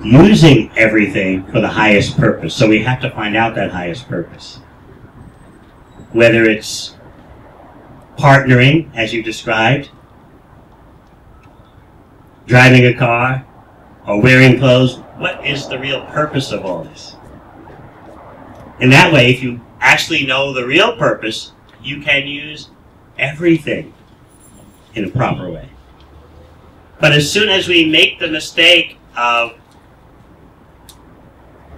using everything for the highest purpose. So we have to find out that highest purpose. Whether it's partnering, as you described, driving a car, or wearing clothes, what is the real purpose of all this? In that way, if you actually know the real purpose, you can use everything in a proper way. But as soon as we make the mistake of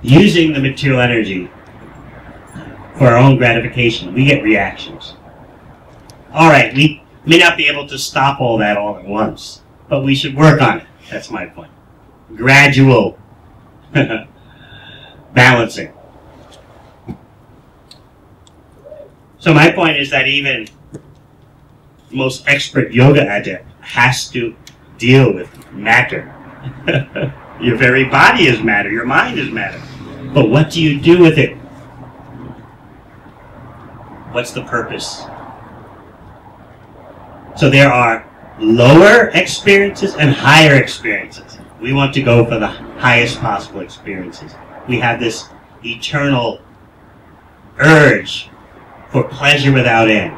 using the material energy for our own gratification, we get reactions. All right, we may not be able to stop all that all at once, but we should work on it. That's my point. Gradual balancing. So my point is that even the most expert yoga adept has to deal with matter. Your very body is matter. Your mind is matter. But what do you do with it? What's the purpose? So there are lower experiences and higher experiences. We want to go for the highest possible experiences. We have this eternal urge for pleasure without end.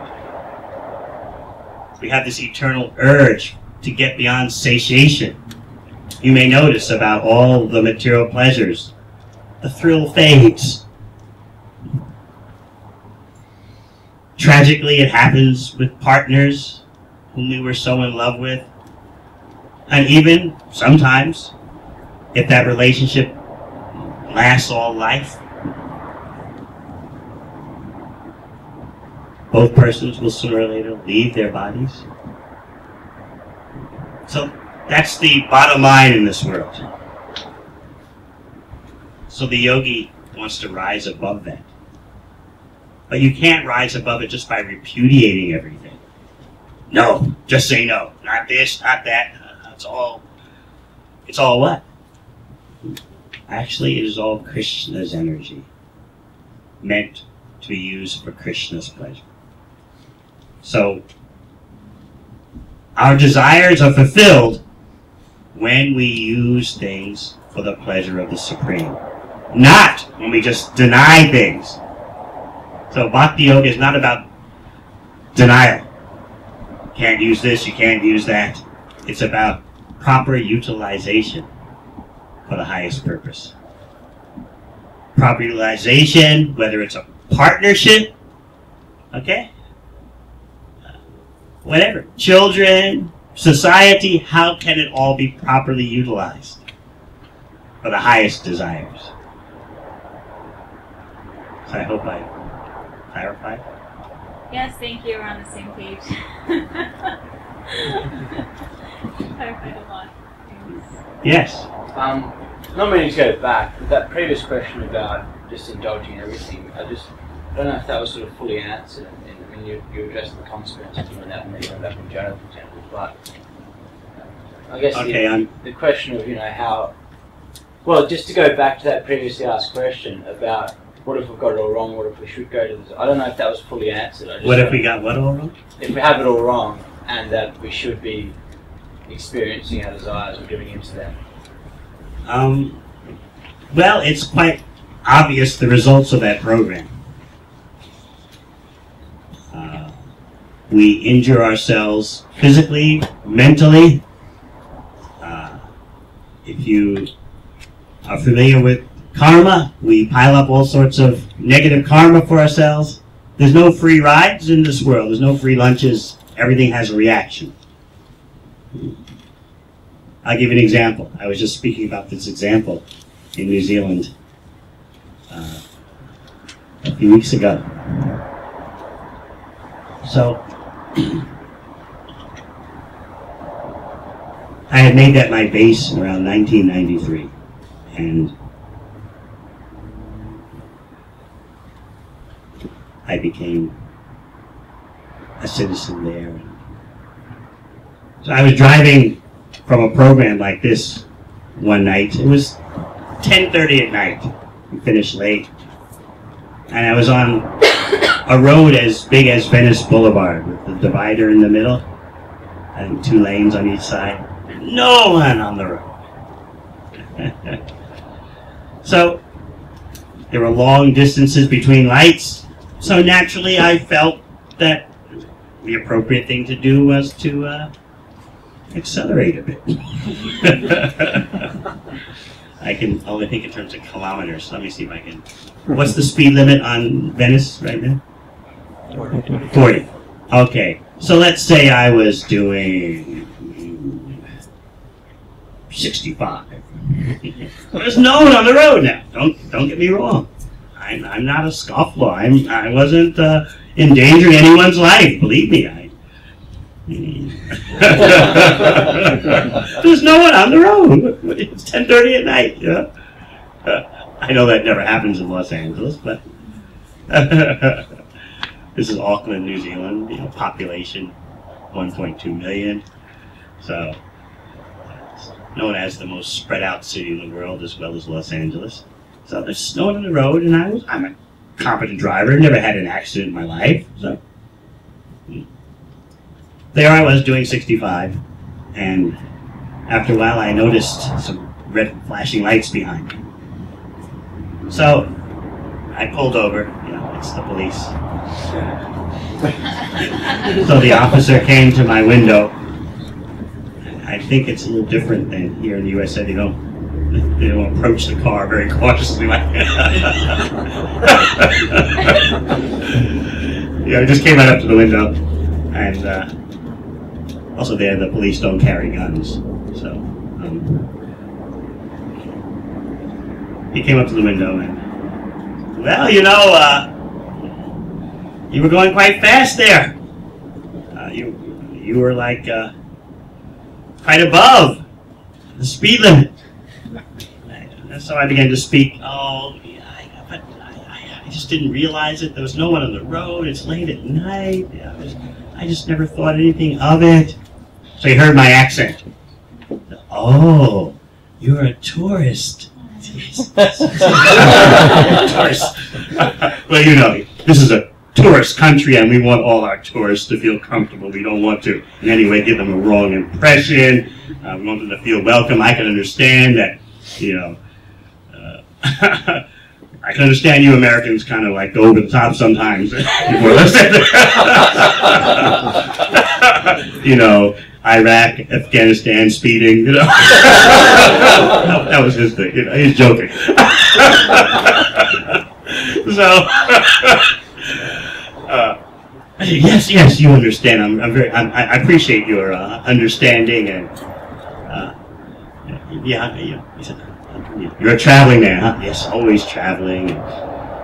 We have this eternal urge to get beyond satiation. You may notice about all the material pleasures, the thrill fades. Tragically, it happens with partners whom we were so in love with. And even sometimes, if that relationship lasts all life, both persons will sooner or later leave their bodies. So that's the bottom line in this world. So the yogi wants to rise above that. But you can't rise above it just by repudiating everything. No, just say no. Not this, not that. It's all what? Actually, it is all Krishna's energy, meant to be used for Krishna's pleasure. So, our desires are fulfilled when we use things for the pleasure of the Supreme, not when we just deny things. So Bhakti Yoga is not about denial. You can't use this, you can't use that. It's about proper utilization for the highest purpose. Proper utilization, whether it's a partnership, okay? Whatever. Children, society, how can it all be properly utilized for the highest desires? So I hope I clarified. Yes, thank you. We're on the same page. Clarified a lot. Thanks. Yes. Not meaning to go back, but that previous question about just indulging in everything, I don't know if that was sort of fully answered. I mean, you addressed the consequences of doing that when you went back in Jonah, for example, but I guess the question of, how, well, just to go back to that previously asked question about what if we've got it all wrong, what if we should go to this, I don't know if that was fully answered. What if we got what all wrong? If we have it all wrong and that we should be experiencing our desires or giving into them. Well, it's quite obvious the results of that program. we injure ourselves physically, mentally. If you are familiar with karma, we pile up all sorts of negative karma for ourselves. There's no free rides in this world. There's no free lunches. Everything has a reaction. I'll give you an example. I was just speaking about this example in New Zealand a few weeks ago. So, I had made that my base around 1993, and I became a citizen there. So I was driving from a program like this one night. It was 10:30 at night. We finished late. And I was on a road as big as Venice Boulevard with the divider in the middle and 2 lanes on each side. No one on the road. So there were long distances between lights. So naturally I felt that the appropriate thing to do was to accelerate a bit. I can only think in terms of kilometers. Let me see if I can. What's the speed limit on Venice right now? 40. Okay. So let's say I was doing 65. There's no one on the road now. Don't get me wrong. I'm not a scofflaw. I wasn't endangering anyone's life. Believe me. There's no one on the road. It's 10:30 at night. Yeah. I know that never happens in Los Angeles, but this is Auckland, New Zealand. Population 1.2 million. So it's known as the most spread out city in the world, as well as Los Angeles. So there's no one on the road, and I'm a competent driver. Never had an accident in my life. So there I was doing 65, and after a while I noticed some red flashing lights behind me. So I pulled over. It's the police. So the officer came to my window. I think it's a little different than here in the USA. They don't approach the car very cautiously like that. I just came right up to the window, and also there the police don't carry guns. So he came up to the window and, well, you were going quite fast there. You were like quite above the speed limit. So I began to speak. Oh, yeah, but I just didn't realize it. There was no one on the road. It's late at night. I just never thought anything of it. So he heard my accent. Oh, you're a tourist. Tourist. Well, this is a tourist country, and we want all our tourists to feel comfortable. We don't want to in any way give them a wrong impression. We want them to feel welcome. I can understand that, I can understand you Americans kind of like go over the top sometimes. Iraq, Afghanistan, speeding, that was his thing. He's joking. So, yes, you understand. I appreciate your understanding, and he said, you're a traveling man, huh? Yes, always traveling.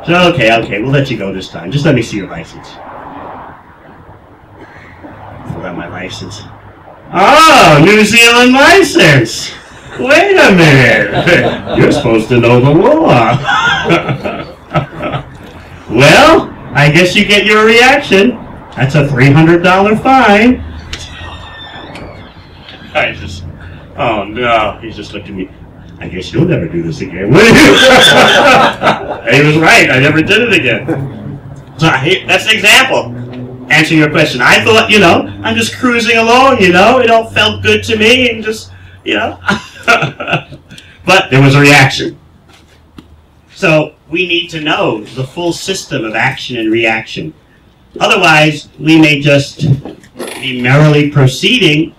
So okay, we'll let you go this time. Just let me see your license. Pull out my license. Oh, New Zealand license. Wait a minute. You're supposed to know the law. Well, I guess you get your reaction. That's a $300 fine. Oh no. He just looked at me. I guess you'll never do this again, will you? He was right. I never did it again. So that's an example. Answering your question. I thought, I'm just cruising along, it all felt good to me, and just, But there was a reaction. So we need to know the full system of action and reaction. Otherwise, we may just be merrily proceeding,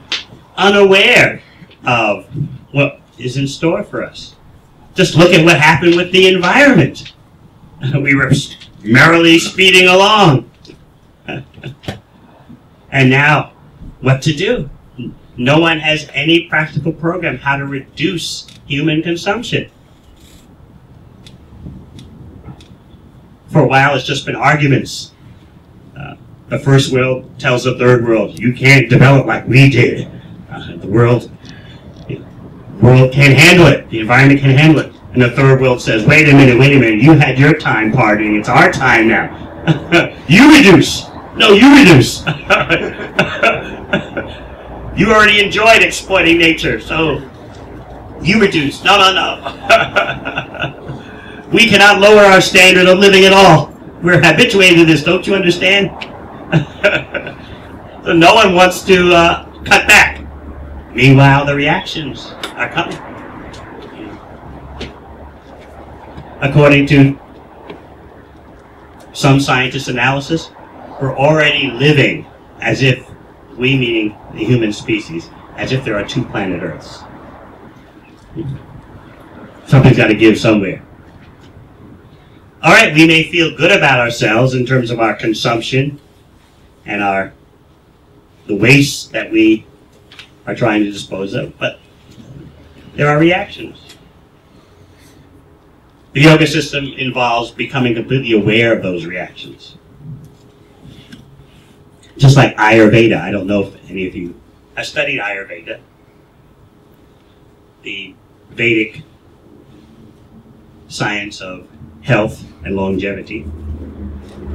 unaware of what is in store for us. Just look at what happened with the environment. We were merrily speeding along. And now, what to do? No one has any practical program how to reduce human consumption. For a while, it's just been arguments. The first world tells the third world, you can't develop like we did. The world can't handle it. The environment can't handle it. And the third world says, wait a minute, you had your time partying, it's our time now. You reduce. No, you reduce. You already enjoyed exploiting nature, so you reduce. No. We cannot lower our standard of living at all. We're habituated to this, don't you understand? So no one wants to cut back. Meanwhile, the reactions are coming. According to some scientists' analysis, we're already living as if, we meaning the human species, as if there are two planet Earths. Something's got to give somewhere. All right, we may feel good about ourselves in terms of our consumption and the waste that we are trying to dispose of, but there are reactions. The yoga system involves becoming completely aware of those reactions. Just like Ayurveda, I don't know if any of you have studied Ayurveda, the Vedic science of health and longevity.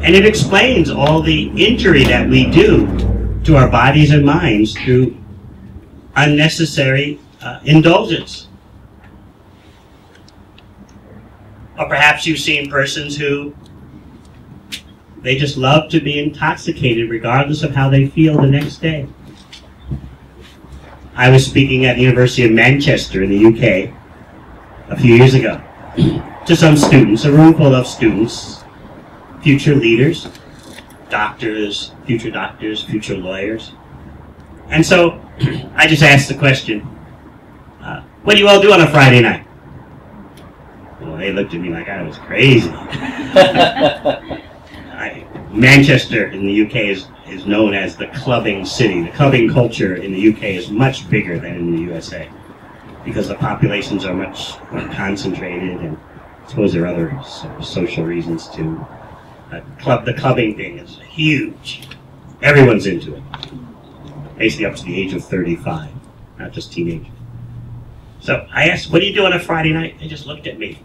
And it explains all the injury that we do to our bodies and minds through unnecessary indulgence. Or perhaps you've seen persons who they just love to be intoxicated regardless of how they feel the next day. I was speaking at the University of Manchester in the UK a few years ago to some students, a room full of students, future leaders, doctors, future lawyers. And so I just asked the question, what do you all do on a Friday night? Well, they looked at me like I was crazy. Manchester in the UK is known as the clubbing city. The clubbing culture in the UK is much bigger than in the USA because the populations are much more concentrated, and I suppose there are other social reasons too. The clubbing thing is huge. Everyone's into it. Basically up to the age of 35, not just teenagers. So I asked, what do you do on a Friday night? They just looked at me.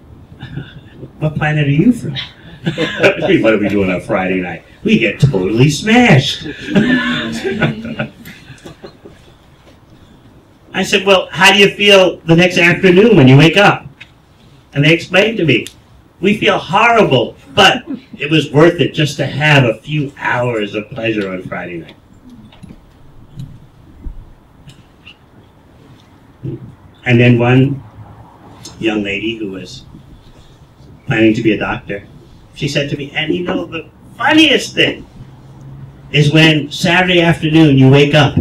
What planet are you from? What do we do on a Friday night? We get totally smashed. I said, well, how do you feel the next afternoon when you wake up? And they explained to me, we feel horrible, but it was worth it just to have a few hours of pleasure on Friday night. And then one young lady who was planning to be a doctor, she said to me, and you know, the funniest thing is when Saturday afternoon you wake up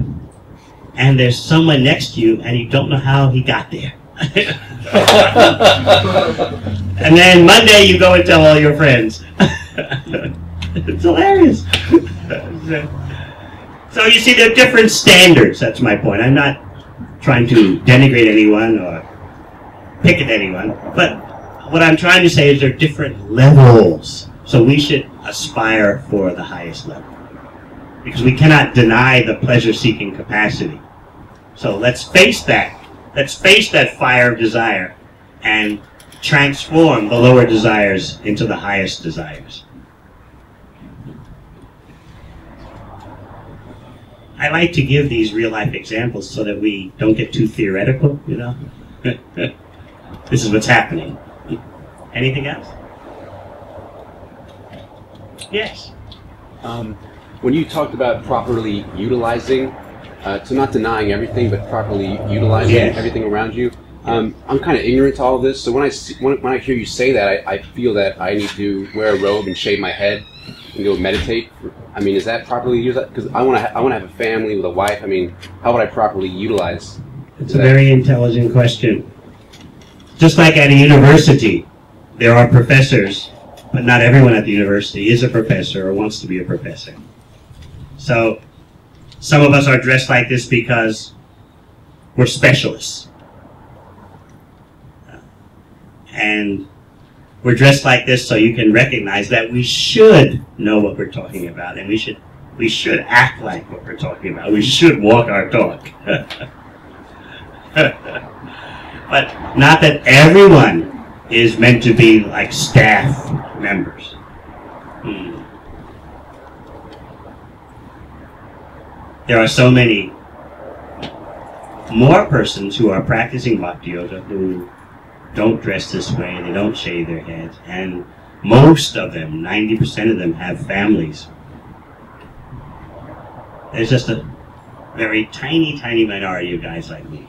and there's someone next to you and you don't know how he got there. And then Monday you go and tell all your friends. It's hilarious. So you see, there are different standards. That's my point. I'm not trying to denigrate anyone or pick at anyone, but what I'm trying to say is there are different levels. So we should aspire for the highest level, because we cannot deny the pleasure-seeking capacity. So let's face that. Let's face that fire of desire and transform the lower desires into the highest desires. I like to give these real-life examples so that we don't get too theoretical, you know. This is what's happening. Anything else? Yes. When you talked about properly utilizing, so not denying everything, but properly utilizing everything around you, I'm kind of ignorant to all of this. So when I hear you say that, I feel that I need to wear a robe and shave my head and go meditate I mean, is that properly used? Because I want to have a family with a wife. I mean, how would I properly utilize? It's a very intelligent question. Just like at a university, there are professors, but not everyone at the university is a professor or wants to be a professor. So some of us are dressed like this because we're specialists. And we're dressed like this so you can recognize that we should know what we're talking about, and we should act like what we're talking about. We should walk our talk. But not that everyone is meant to be like staff members. There are so many more persons who are practicing Bhakti Yoga who don't dress this way, they don't shave their heads, and most of them, 90% of them, have families. There's just a very tiny, tiny minority of guys like me.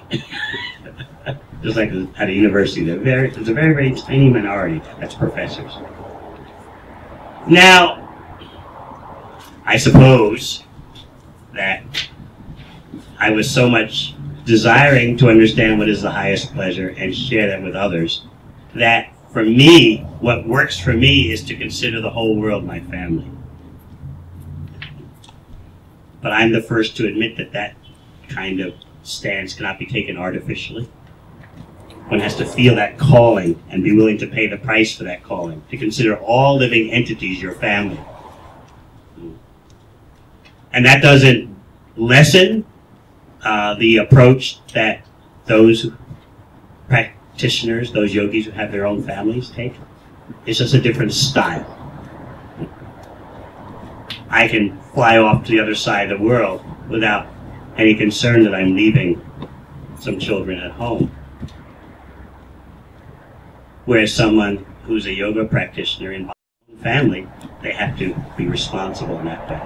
Just like at a university, there's a very, very tiny minority that's professors. Now, I suppose that I was so much desiring to understand what is the highest pleasure and share that with others, that for me, what works for me is to consider the whole world my family. But I'm the first to admit that that kind of stance cannot be taken artificially. One has to feel that calling and be willing to pay the price for that calling, to consider all living entities your family. And that doesn't lessen the approach that those practitioners, those yogis who have their own families take. It's just a different style. I can fly off to the other side of the world without any concern that I'm leaving some children at home. Whereas someone who's a yoga practitioner in my own family, they have to be responsible in that way.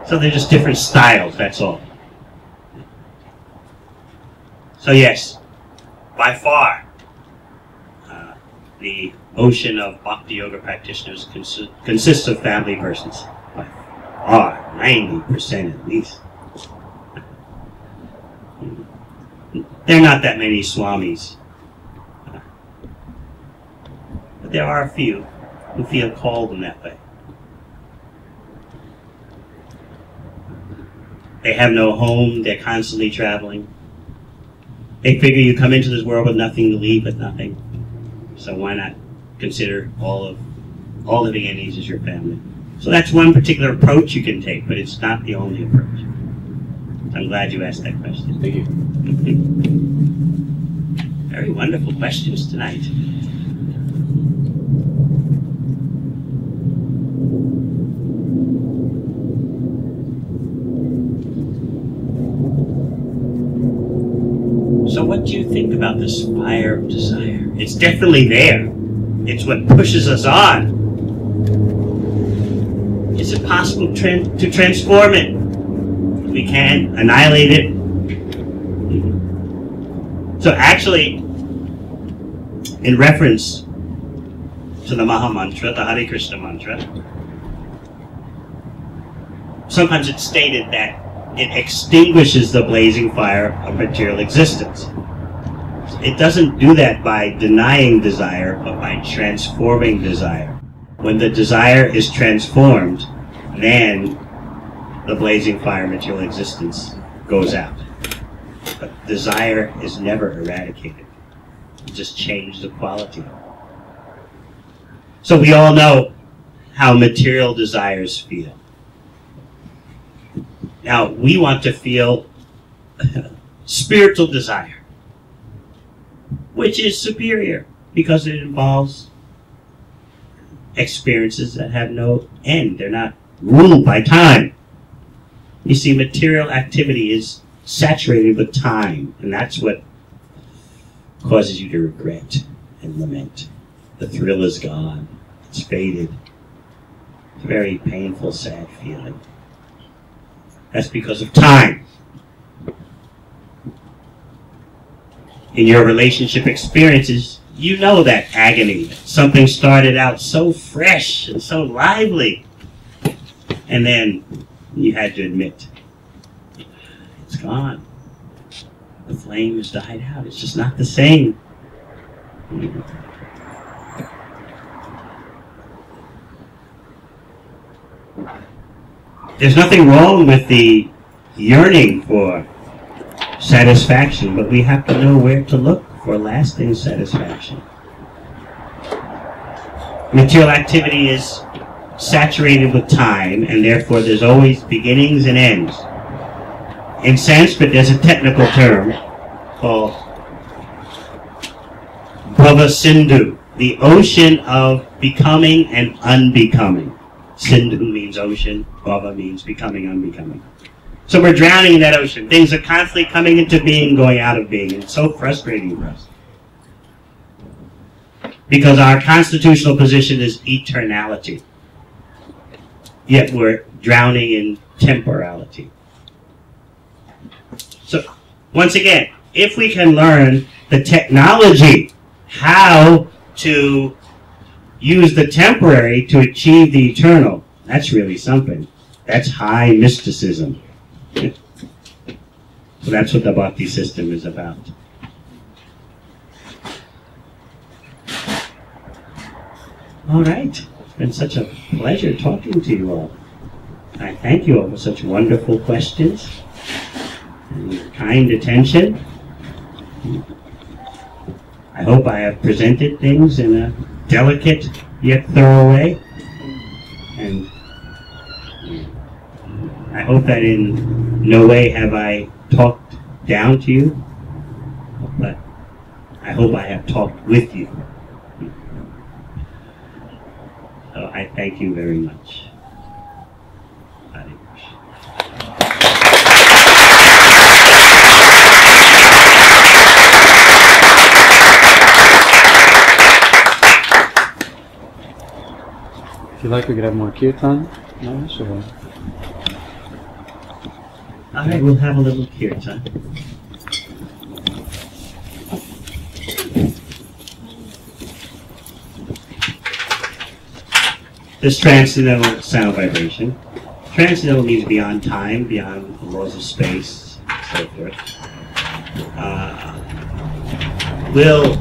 So they're just different styles, that's all. So yes, by far, the ocean of Bhakti Yoga practitioners consists of family persons. By far, 90% at least. There are not that many swamis. But there are a few who feel called in that way. They have no home, they're constantly traveling. They figure you come into this world with nothing to leave with nothing. So why not consider all living entities as your family? So that's one particular approach you can take, but it's not the only approach. So I'm glad you asked that question. Thank you. Very wonderful questions tonight. So what do you think about this fire of desire? It's definitely there. It's what pushes us on. Is it possible to transform it? If we can, annihilate it. So actually, in reference to the Maha Mantra, the Hare Krishna mantra, sometimes it's stated that it extinguishes the blazing fire of material existence. It doesn't do that by denying desire, but by transforming desire. When the desire is transformed, then the blazing fire of material existence goes out. But desire is never eradicated. It just changes the quality. So we all know how material desires feel. Now, we want to feel spiritual desire, which is superior because it involves experiences that have no end. They're not ruled by time. You see, material activity is saturated with time, and that's what causes you to regret and lament. The thrill is gone. It's faded. It's a very painful, sad feeling. That's because of time. In your relationship experiences, you know that agony. Something started out so fresh and so lively. And then you had to admit, it's gone. The flame has died out. It's just not the same. There's nothing wrong with the yearning for satisfaction, but we have to know where to look for lasting satisfaction. Material activity is saturated with time, and therefore there's always beginnings and ends. In Sanskrit, there's a technical term called Bhava Sindhu, the ocean of becoming and unbecoming. Sindhu means ocean, Bhava means becoming, unbecoming. So we're drowning in that ocean. Things are constantly coming into being, going out of being. And it's so frustrating for us. Because our constitutional position is eternality. Yet we're drowning in temporality. So, once again, if we can learn the technology, how to use the temporary to achieve the eternal, that's really something. That's high mysticism. So that's what the Bhakti system is about. All right. It's been such a pleasure talking to you all. I thank you all for such wonderful questions and your kind attention. I hope I have presented things in a delicate yet thorough way. And I hope that in no way have I talked down to you, but I hope I have talked with you. So I thank you very much. Hare Krishna. If you like, we could have more kirtan. No, sure. All right, we'll have a little kirtan. This transcendental sound vibration. Transcendental means beyond time, beyond the laws of space, and so forth. Will